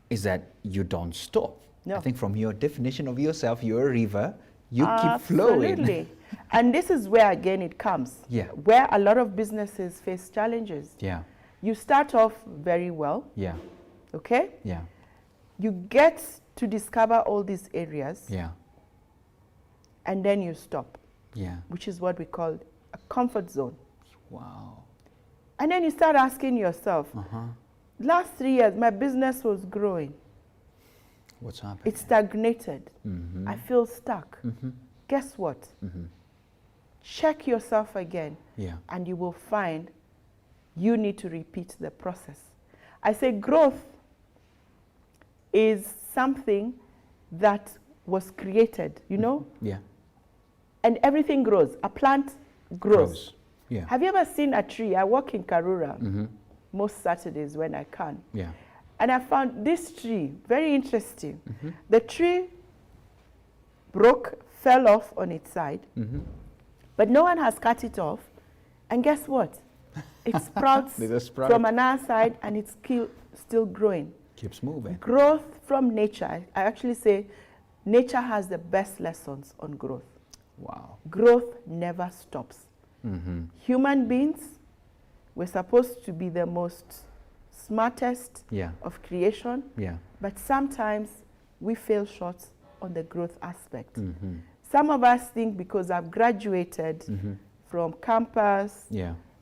is that you don't stop. No. I think from your definition of yourself, you're a river, you keep Absolutely. flowing. And this is where, again, it comes. Where a lot of businesses face challenges. You start off very well. Okay? You get to discover all these areas. And then you stop. Which is what we call a comfort zone. Wow. And then you start asking yourself, last 3 years, my business was growing. What's happening? It stagnated. I feel stuck. Guess what? Check yourself again. And you will find you need to repeat the process. I say growth is something that was created, you know? And everything grows. A plant grows. Have you ever seen a tree? I work in Karura most Saturdays when I can. And I found this tree very interesting. The tree broke, fell off on its side, but no one has cut it off. And guess what? It sprouts from another side, and it's still growing. Keeps moving. Growth from nature. I actually say nature has the best lessons on growth. Wow. Growth never stops. Human beings, we're supposed to be the most smartest of creation, but sometimes we fail short on the growth aspect. Some of us think because I've graduated from campus,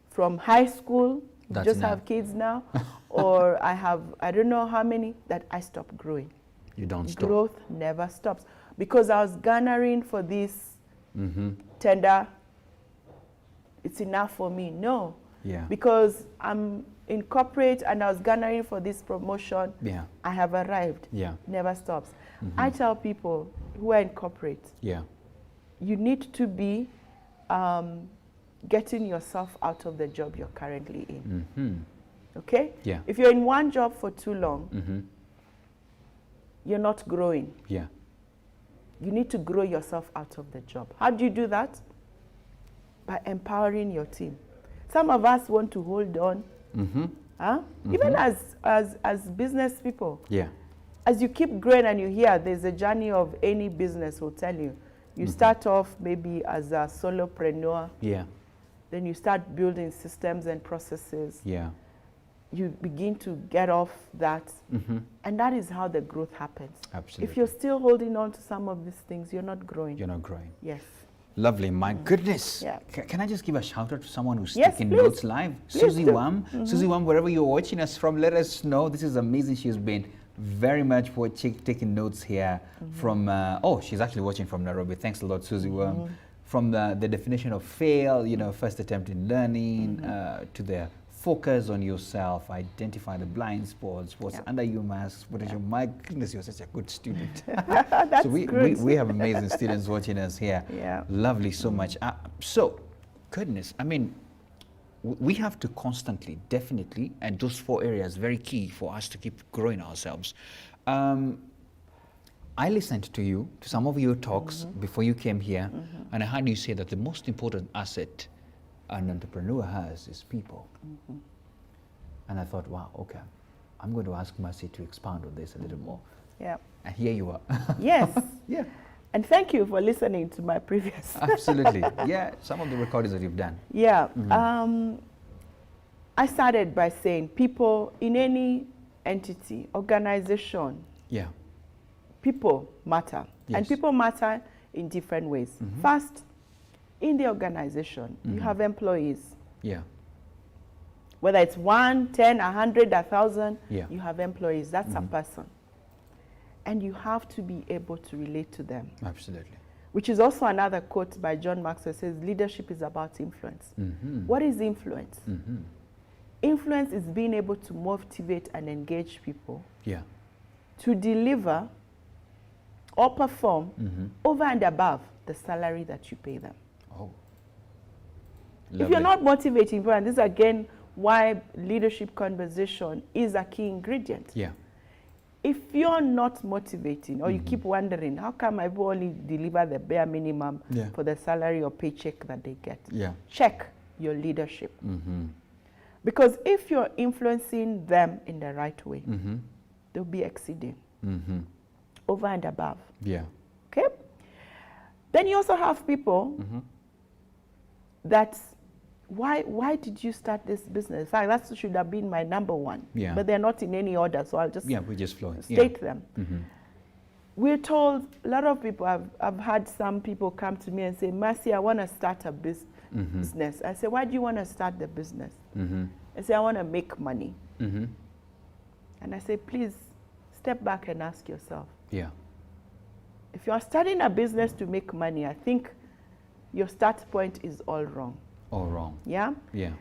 from high school, just have kids now, or I don't know how many, that I stop growing. You don't stop. Growth never stops. Because I was garnering for this tender, it's enough for me. No. Because I'm in corporate and I was garnering for this promotion, I have arrived. Never stops. I tell people who are in corporate, you need to be getting yourself out of the job you're currently in. Okay? If you're in one job for too long, you're not growing. You need to grow yourself out of the job. How do you do that? By empowering your team. Some of us want to hold on, even as business people. as you keep growing and you hear, there's a journey of any business will tell you. You start off maybe as a solopreneur. Yeah. Then you start building systems and processes. Yeah. You begin to get off that. And that is how the growth happens. Absolutely. If you're still holding on to some of these things, you're not growing. You're not growing. Yes. Lovely. My goodness. Yeah. Can I just give a shout out to someone who's Yes, taking please. notes live? Please Susie do. Wam. Susie Wam, wherever you're watching us from, let us know. This is amazing. She's been very much taking notes here from, she's actually watching from Nairobi. Thanks a lot, Susie Wam. From the definition of fail, you know, first attempt in learning, to the focus on yourself, identify the blind spots, what's under your mask, what is your, my goodness, you're such a good student. That's So we have amazing students watching us here. Yeah. Lovely so much. So, goodness, I mean, we have to constantly, definitely, and those 4 areas, very key for us to keep growing ourselves. I listened to you, to some of your talks before you came here, and I heard you say that the most important asset an entrepreneur has is people. And I thought, wow, okay, I'm going to ask Mercy to expand on this a little more. Yeah. And here you are. Yes. Yeah. And thank you for listening to my previous. Absolutely. Yeah, some of the recordings that you've done. Yeah. I started by saying people in any entity, organization, Yeah. people matter. Yes. And people matter in different ways. First, in the organization, you have employees. Yeah. Whether it's 1, 10, 100, 1,000, Yeah. you have employees. That's a person. And you have to be able to relate to them. Absolutely. Which is also another quote by John Maxwell, says leadership is about influence. What is influence? Influence is being able to motivate and engage people Yeah. to deliver or perform over and above the salary that you pay them. Oh. If you're Lovely. not motivating people, and this is again why leadership conversation is a key ingredient. Yeah. If you're not motivating, or you keep wondering, how come I only deliver the bare minimum for the salary or paycheck that they get? Yeah. Check your leadership. Because if you're influencing them in the right way, they'll be exceeding over and above. Yeah. Okay? Then you also have people that, why did you start this business? In fact, that should have been my number one. Yeah. But they're not in any order, so I'll just We just flowing. state them. We're told, a lot of people, I've had some people come to me and say, Mercy, I want to start a business. I say, why do you want to start the business? I say, I want to make money. And I say, please step back and ask yourself. Yeah. If you're starting a business to make money, I think your start point is all wrong. All wrong. Yeah? Yeah.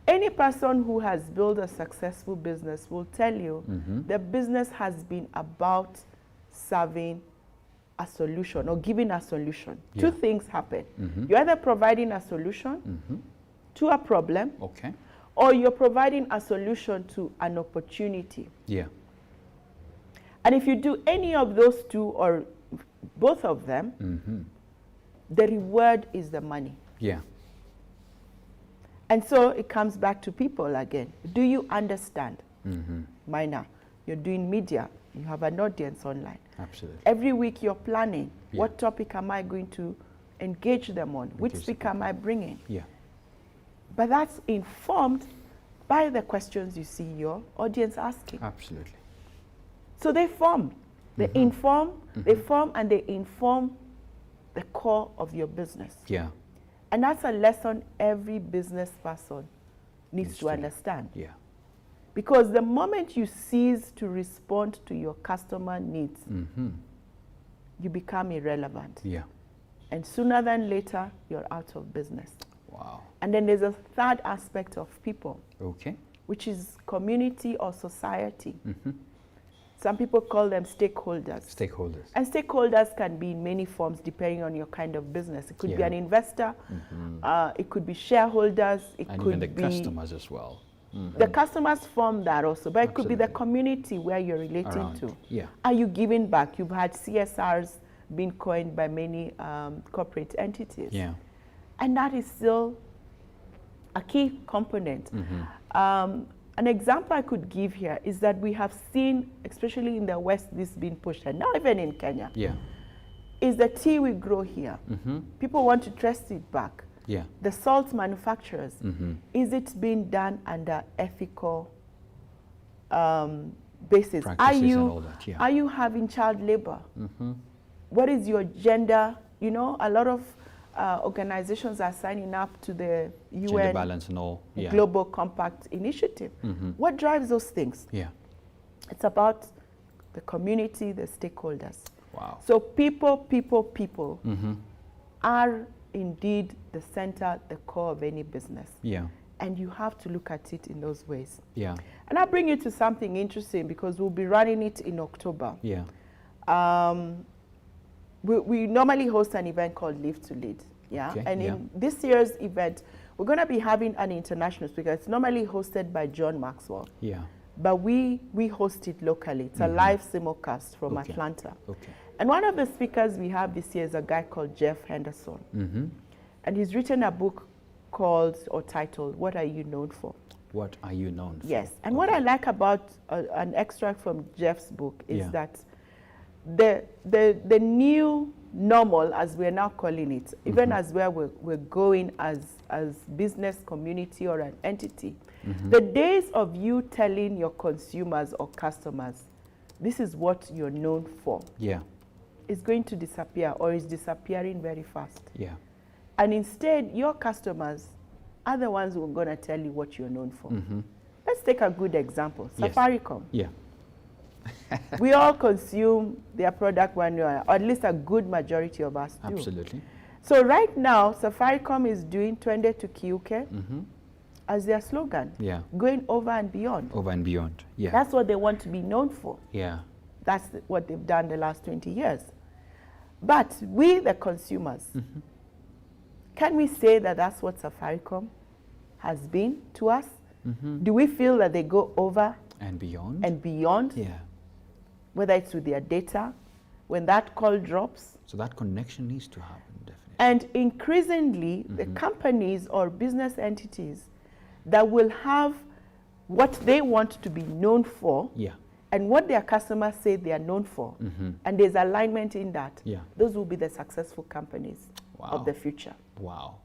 Any person who has built a successful business will tell you the business has been about serving a solution or giving a solution. Yeah. Two things happen. You're either providing a solution to a problem, Okay. or you're providing a solution to an opportunity. Yeah. And if you do any of those two or both of them, the reward is the money. Yeah. And so it comes back to people again. Do you understand? Minor, you're doing media, you have an audience online. Absolutely. Every week you're planning, Yeah. what topic am I going to engage them on? Which Engage speaker am I bringing? Yeah. But that's informed by the questions you see your audience asking. Absolutely. So they form, they inform, they form and they inform the core of your business. Yeah. And that's a lesson every business person needs to understand. Yeah. Because the moment you cease to respond to your customer needs, you become irrelevant. Yeah. And sooner than later, you're out of business. Wow. And then there's a third aspect of people, Okay. which is community or society. Some people call them stakeholders. Stakeholders. And stakeholders can be in many forms depending on your kind of business. It could be Yeah. an investor, it could be shareholders, it And could even the be customers as well. the customers form that also, but it could be the Absolutely. community where you're relating Around. to. Yeah. Are you giving back? You've had CSRs being coined by many corporate entities. Yeah. And that is still a key component. An example I could give here is that we have seen, especially in the West, this being pushed, and now even in Kenya, is the tea we grow here. People want to trace it back. The salt manufacturers, is it being done under ethical basis? Are you having child labor? What is your gender? You know, a lot of organizations are signing up to the UN balance and all. Global Compact Initiative. What drives those things? It's about the community, the stakeholders. Wow. So people are indeed the center, the core of any business. And you have to look at it in those ways. And I'll bring you to something interesting because we'll be running it in October. We normally host an event called Live to Lead. And in this year's event, we're going to be having an international speaker. It's normally hosted by John Maxwell. But we host it locally. It's a live simulcast from Atlanta. And one of the speakers we have this year is a guy called Jeff Henderson. And he's written a book called or titled, What Are You Known For? What Are You Known For? Yes. And what I like about an extract from Jeff's book is that the new normal, as we're now calling it, even as where we're going as business community or an entity, the days of you telling your consumers or customers, this is what you're known for, is going to disappear or is disappearing very fast. And instead, your customers are the ones who are going to tell you what you're known for. Let's take a good example, Safaricom. We all consume their product one way, or at least a good majority of us do. Absolutely. So right now, Safaricom is doing Twende to Kiuke as their slogan, going over and beyond. Over and beyond, That's what they want to be known for. That's what they've done the last 20 years. But we, the consumers, can we say that that's what Safaricom has been to us? Do we feel that they go over and beyond? And beyond? Whether it's with their data, when that call drops. So that connection needs to happen, definitely. And increasingly, the companies or business entities that will have what they want to be known for and what their customers say they are known for, and there's alignment in that, those will be the successful companies of the future. Wow.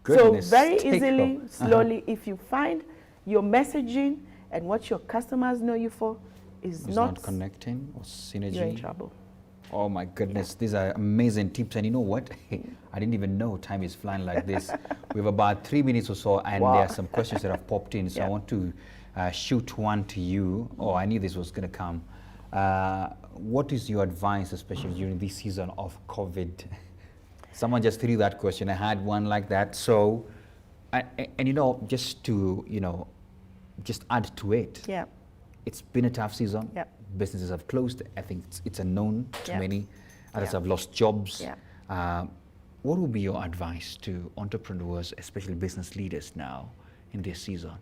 Goodness. So very easily, slowly, if you find your messaging and what your customers know you for is not connecting or synergy, you're in trouble. Oh my goodness, these are amazing tips. And you know what? I didn't even know time is flying like this. We have about 3 minutes or so, and there are some questions that have popped in. So I want to shoot one to you. Oh, I knew this was going to come. What is your advice, especially during this season of COVID? Someone just threw that question. I had one like that. So, and you know, just to, you know, just add to it. It's been a tough season. Businesses have closed. I think it's unknown to many. Others have lost jobs. What would be your advice to entrepreneurs, especially business leaders now in this season?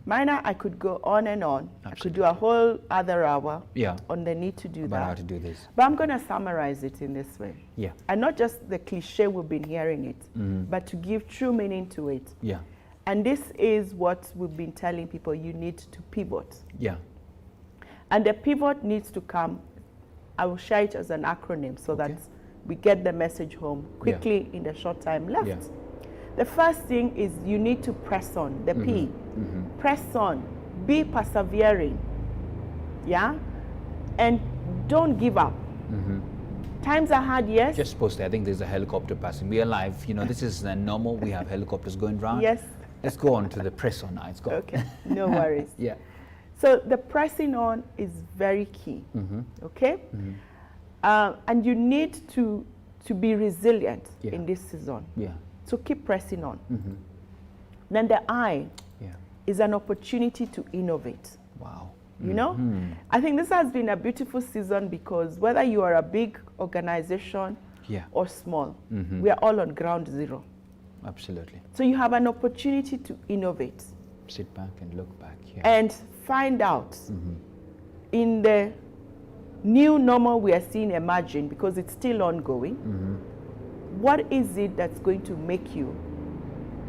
Mine, I could go on and on. Absolutely. I could do a whole other hour on the need to do about how to do this. But I'm going to summarize it in this way. And not just the cliche we've been hearing it, but to give true meaning to it. And this is what we've been telling people, you need to pivot. And the pivot needs to come, I will share it as an acronym so that we get the message home quickly in the short time left. The first thing is you need to press on, the P. Press on, be persevering, and don't give up. Times are hard, yes. Just posted, I think there's a helicopter passing. We're alive, you know, this is normal. We have helicopters going around. Let's go on to the press on now. Let's go. Okay, no worries. So the pressing on is very key, okay? And you need to be resilient in this season. So keep pressing on. Then the I is an opportunity to innovate. You know? I think this has been a beautiful season because whether you are a big organization or small, we are all on ground zero. Absolutely. So you have an opportunity to innovate. Sit back and look back. And find out in the new normal we are seeing emerging, because it's still ongoing, what is it that's going to make you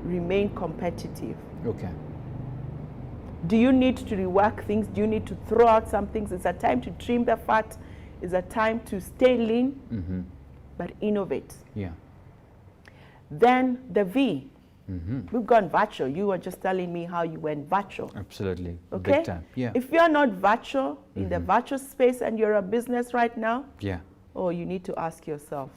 remain competitive? Do you need to rework things? Do you need to throw out some things? It's a time to trim the fat. It's a time to stay lean, but innovate. Yeah. Then the V. We've gone virtual. You were just telling me how you went virtual. Absolutely. Okay? Big time. Yeah. If you're not virtual in the virtual space and you're a business right now, yeah. oh, you need to ask yourself.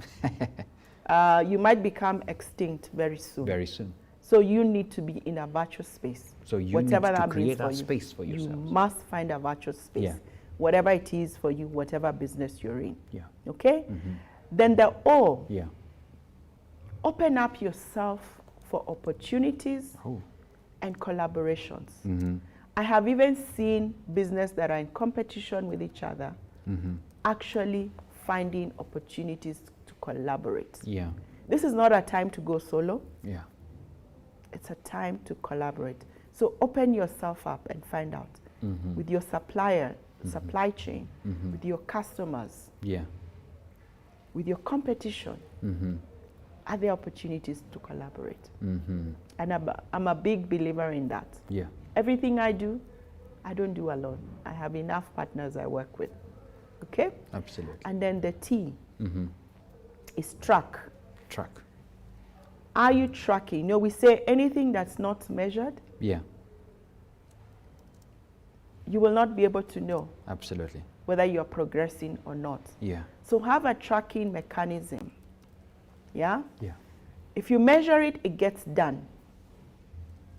You might become extinct very soon. Very soon. So you need to be in a virtual space. So you whatever need to that create means that for space for you yourselves. must find a virtual space. Yeah. Whatever it is for you, whatever business you're in. Yeah. Okay? Then the O. Yeah. Open up yourself for opportunities Oh. and collaborations. I have even seen business that are in competition with each other actually finding opportunities to collaborate. Yeah. This is not a time to go solo. Yeah. It's a time to collaborate. So open yourself up and find out with your supplier, supply chain, with your customers, Yeah. with your competition. Are there opportunities to collaborate? And I'm a big believer in that. Yeah. Everything I do, I don't do alone. I have enough partners I work with. Okay? Absolutely. And then the T is track. Track. Are you tracking? You know, we say anything that's not measured, Yeah. you will not be able to know Absolutely. whether you're progressing or not. Yeah. So have a tracking mechanism. Yeah? Yeah. If you measure it, it gets done.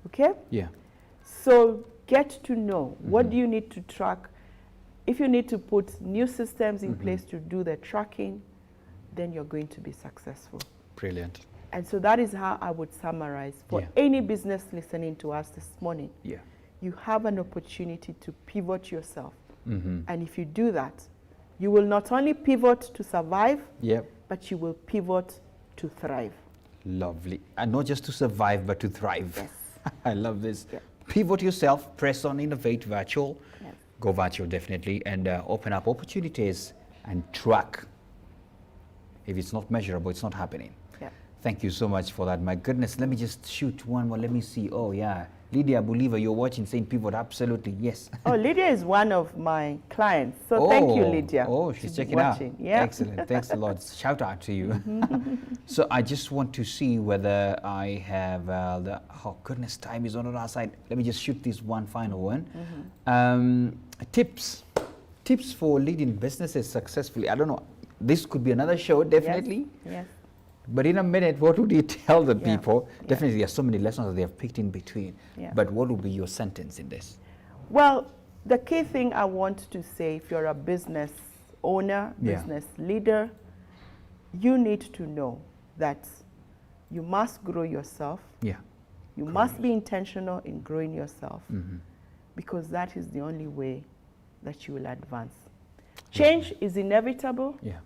Okay? Yeah. So get to know what do you need to track. If you need to put new systems in place to do the tracking, then you're going to be successful. Brilliant. And so that is how I would summarize for Yeah. any business listening to us this morning. Yeah. You have an opportunity to pivot yourself. And if you do that, you will not only pivot to survive, Yep. but you will pivot to thrive. Lovely. And not just to survive, but to thrive. Yes. I love this. Yeah. Pivot yourself, press on, innovate, virtual. Yes. Go virtual, definitely, and open up opportunities and track. If it's not measurable, it's not happening. Yeah. Thank you so much for that. My goodness, let me just shoot one more. Let me see. Oh, yeah. Lydia Bolivar, you're watching St. Pivot. Absolutely. Yes. Oh, Lydia is one of my clients. So thank you, Lydia. Oh, she's checking watching. out. Yeah. Excellent. Thanks a lot. Shout out to you. So I just want to see whether I have oh, goodness, time is on our side. Let me just shoot this one final one. Tips for leading businesses successfully. I don't know. This could be another show, definitely. Yes. But in a minute, what would you tell the Yeah. people? Yeah. Definitely, there are so many lessons that they have picked in between. Yeah. But what would be your sentence in this? Well, the key thing I want to say, if you're a business owner, Yeah. business leader, you need to know that you must grow yourself. Yeah. You must be intentional in growing yourself because that is the only way that you will advance. Change is inevitable. Yeah.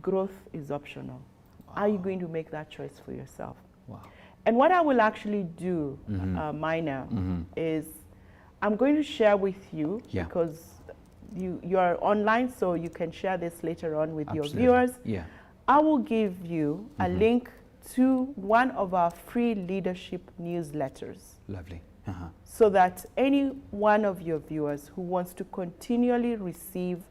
Growth is optional. Are you going to make that choice for yourself? Wow. And what I will actually do, Minor, is I'm going to share with you Yeah. because you are online, so you can share this later on with Absolutely. your viewers. Yeah. I will give you a link to one of our free leadership newsletters Lovely. so that any one of your viewers who wants to continually receive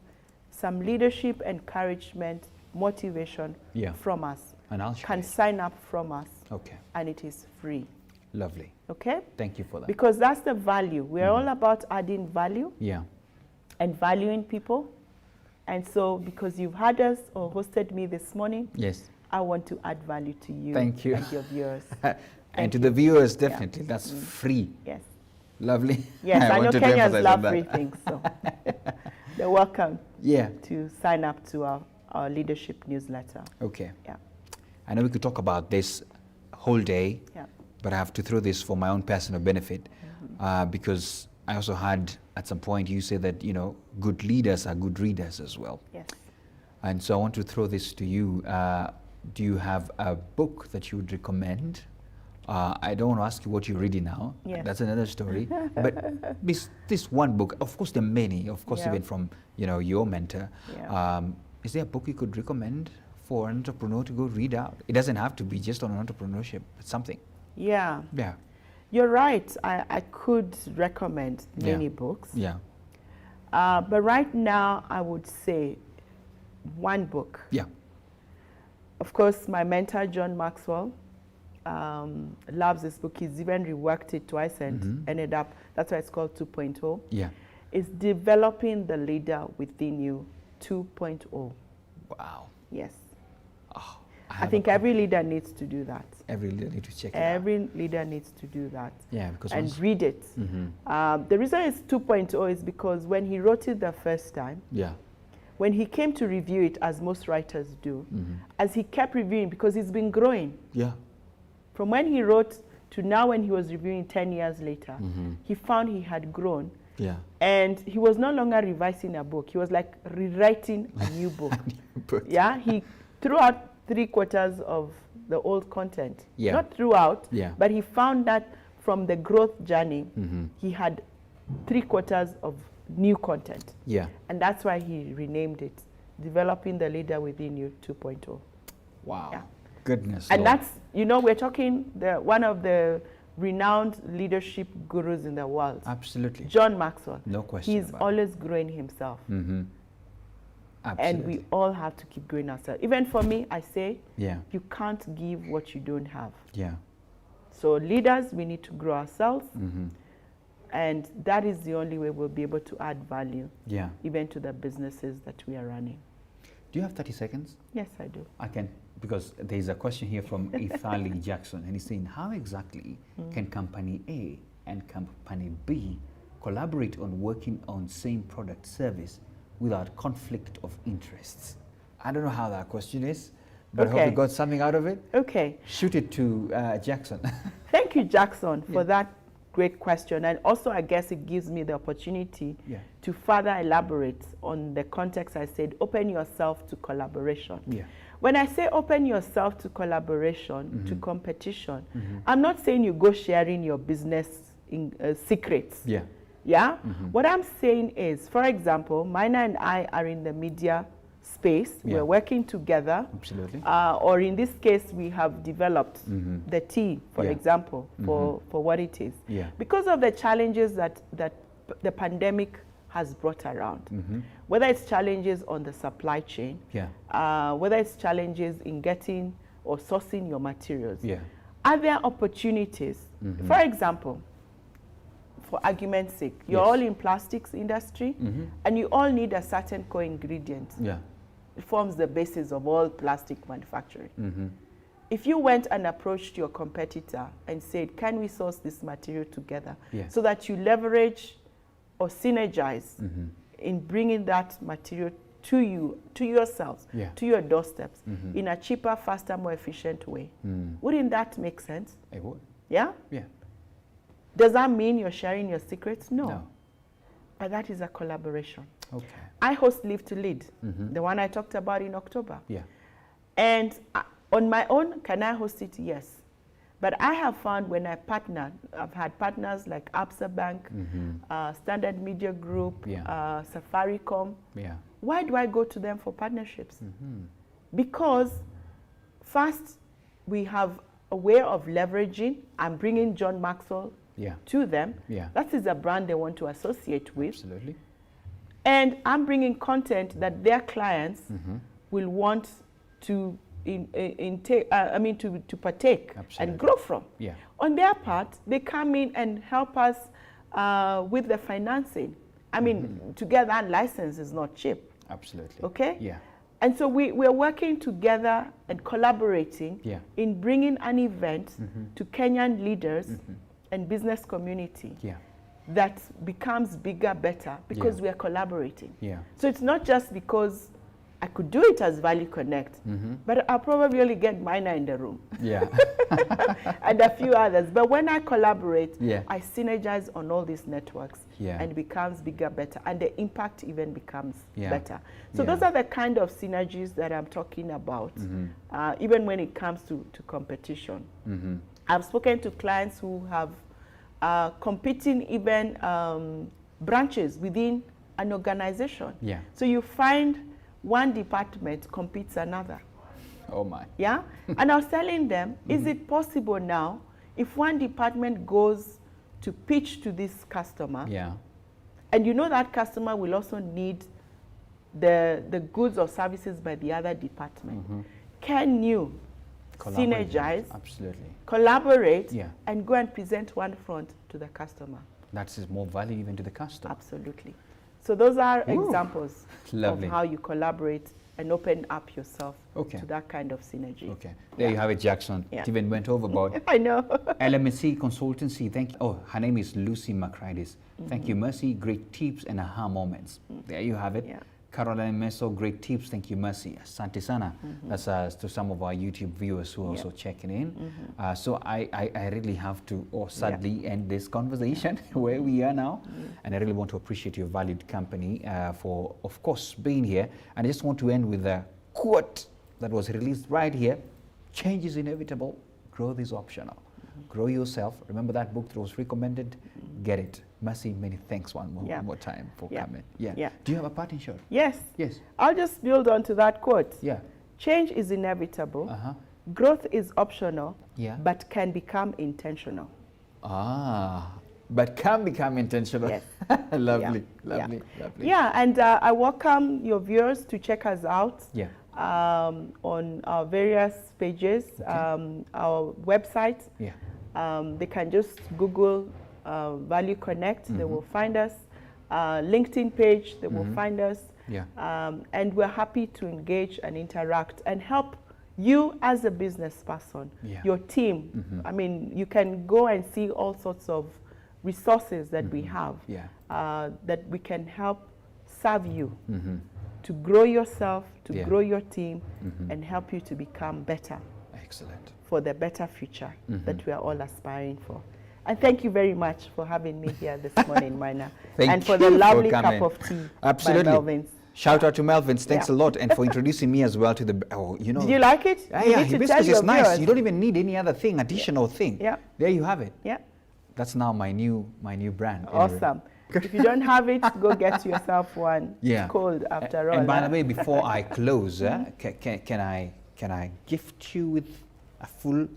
some leadership, encouragement, motivation Yeah. from us And I'll share can it. sign up from us, Okay. and it is free. Lovely. Okay? Thank you for that. Because that's the value. We're all about adding value Yeah. and valuing people. And so because you've had us or hosted me this morning, Yes. I want to add value to you Thank you. and your viewers. And Thank to you. the viewers, definitely, that's free. Yes. Lovely. Yes, I know wanted to Kenyans emphasize love on free that. things, so they're welcome Yeah. to sign up to our leadership newsletter. Okay. Yeah. I know we could talk about this whole day, Yeah. but I have to throw this for my own personal benefit because I also had at some point you said that, you know, good leaders are good readers as well. Yes. And so I want to throw this to you. Do you have a book that you would recommend? I don't want to ask you what you're reading now. Yes. That's another story. But this one book, of course there are many, of course Yeah. even from, you know, your mentor. Yeah. Is there a book you could recommend for an entrepreneur to go read out? It doesn't have to be just on entrepreneurship, but something. Yeah. Yeah. You're right. I could recommend many books. Yeah. But right now, I would say one book. Yeah. Of course, my mentor, John Maxwell, loves this book. He's even reworked it twice and ended up, that's why it's called 2.0. Yeah. It's Developing the Leader Within You 2.0. Wow. Yes. Oh, I think every leader needs to do that. Every leader needs to check it out. Every leader needs to do that. Yeah, because and read it. The reason it's 2.0 is because when he wrote it the first time, yeah, when he came to review it, as most writers do, as he kept reviewing, because it's been growing. Yeah. From when he wrote to now when he was reviewing 10 years later, he found he had grown. Yeah. And he was no longer revising a book. He was like rewriting a new book. Yeah, he threw out 3/4 of the old content. Yeah. Not throughout, yeah, but he found that from the growth journey, he had 3/4 of new content. Yeah. And that's why he renamed it Developing the Leader Within You 2.0. Wow. Yeah. Goodness. And Lord. that's, you know, we're talking one of the renowned leadership gurus in the world. Absolutely. John Maxwell. No question. He's always growing himself. Absolutely. And we all have to keep growing ourselves. Even for me, I say, yeah, you can't give what you don't have. yeah. So leaders, we need to grow ourselves. And that is the only way we'll be able to add value, Yeah. even to the businesses that we are running. Do you have 30 seconds? Yes, I do. I can, because there's a question here from Ithali Jackson, and he's saying, how exactly can company A and company B collaborate on working on same product service without conflict of interests? I don't know how that question is, but I hope you got something out of it. Okay. Shoot it to Jackson. Thank you, Jackson, for that great question. And also, I guess it gives me the opportunity to further elaborate on the context I said, open yourself to collaboration. Yeah. When I say open yourself to collaboration, to competition, I'm not saying you go sharing your business secrets. Yeah. Yeah? What I'm saying is, for example, Mina and I are in the media space. Yeah. We're working together. Absolutely. Or in this case, we have developed the tea, for example, for what it is. Yeah. Because of the challenges that the pandemic has brought around, whether it's challenges on the supply chain, whether it's challenges in getting or sourcing your materials, are there opportunities? For example, for argument's sake, you're all in plastics industry, and you all need a certain co-ingredient. Yeah. It forms the basis of all plastic manufacturing. If you went and approached your competitor and said, can we source this material together, so that you leverage or synergize in bringing that material to you, to yourselves, to your doorsteps, in a cheaper, faster, more efficient way, wouldn't that make sense? It would. Yeah? Yeah. Does that mean you're sharing your secrets? No. No. But that is a collaboration. Okay. I host Live to Lead, the one I talked about in October. Yeah. And on my own, can I host it? Yes. But I have found when I partner, I've had partners like Absa Bank, Standard Media Group, Safaricom. Yeah. Why do I go to them for partnerships? Because first, we have a way of leveraging and bringing John Maxwell to them. Yeah. That is a brand they want to associate with. Absolutely. And I'm bringing content that their clients will want to to partake and grow from. Yeah. On their part, they come in and help us with the financing. I mean, together, and license is not cheap. Absolutely. Okay? Yeah. And so we're working together and collaborating in bringing an event to Kenyan leaders and business community that becomes bigger, better, because we are collaborating. Yeah. So it's not just because I could do it as Value Connect, but I'll probably only get Mina in the room. Yeah. And a few others. But when I collaborate, I synergize on all these networks and it becomes bigger, better, and the impact even becomes better. So those are the kind of synergies that I'm talking about, even when it comes to competition. I've spoken to clients who have competing even branches within an organization. Yeah. So you find one department competes another. Oh my. Yeah? And I was telling them, is it possible now, if one department goes to pitch to this customer, Yeah. and you know that customer will also need the goods or services by the other department, can you synergize, absolutely, collaborate, Yeah. and go and present one front to the customer? That's more value even to the customer. Absolutely. So those are Ooh. examples Lovely. of how you collaborate and open up yourself Okay. to that kind of synergy. Okay, there you have it, Jackson. Yeah. It even went overboard. I know. LMC Consultancy, thank you. Oh, her name is Lucy Macridis. Thank you, Mercy. Great tips and aha moments. There you have it. Yeah. Caroline Meso, great tips. Thank you, Mercy. Asante sana. That's to some of our YouTube viewers who are also checking in. So I really have to, sadly, end this conversation where we are now. And I really want to appreciate your valued company for, of course, being here. And I just want to end with a quote that was released right here. Change is inevitable. Growth is optional. Grow yourself. Remember that book that was recommended? Get it. Mercy, many thanks one more time for coming. Yeah. Do you have a parting shot? Yes. Yes. I'll just build on to that quote. Yeah. Change is inevitable. Uh-huh. Growth is optional, Yeah. but can become intentional. But can become intentional. Yes. Lovely, Yeah. lovely. Yeah, and I welcome your viewers to check us out. Yeah. On our various pages, our website. Yeah. They can just Google Value Connect, they will find us. LinkedIn page, they will find us. Yeah. And we're happy to engage and interact and help you as a business person, your team. I mean, you can go and see all sorts of resources that we have that we can help serve you to grow yourself, to grow your team, and help you to become better. Excellent. For the better future that we are all aspiring for. And thank you very much for having me here this morning, Mina. And for the lovely cup of tea by Melvin's. Shout out to Melvin's. Thanks a lot. And for introducing me as well to the, Did you like it? Yeah, hibiscus is nice. You don't even need any other thing, additional thing. Yeah. There you have it. Yeah. That's now my new brand. Awesome. If you don't have it, go get yourself one. Yeah. It's cold after all. And by the way, before I close, can I gift you with a full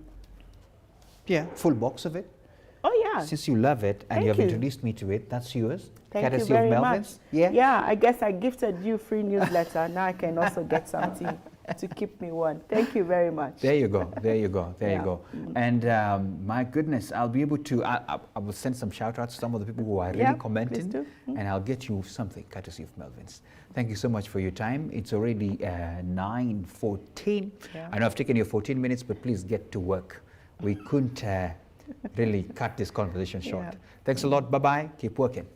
box of it? Oh yeah. Since you love it and you have introduced me to it, that's yours. Thank courtesy you very of Melvin's. much. Yeah, I guess I gifted you free newsletter. Now I can also get something to keep me warm. Thank you very much. There you go. There you go. There you go. And my goodness, I'll be able to, I will send some shout outs to some of the people who are really commenting. And I'll get you something courtesy of Melvin's. Thank you so much for your time. It's already 9:14. I know I've taken you 14 minutes, but please get to work. We couldn't really cut this conversation short. Thanks a lot. Bye-bye. Keep working.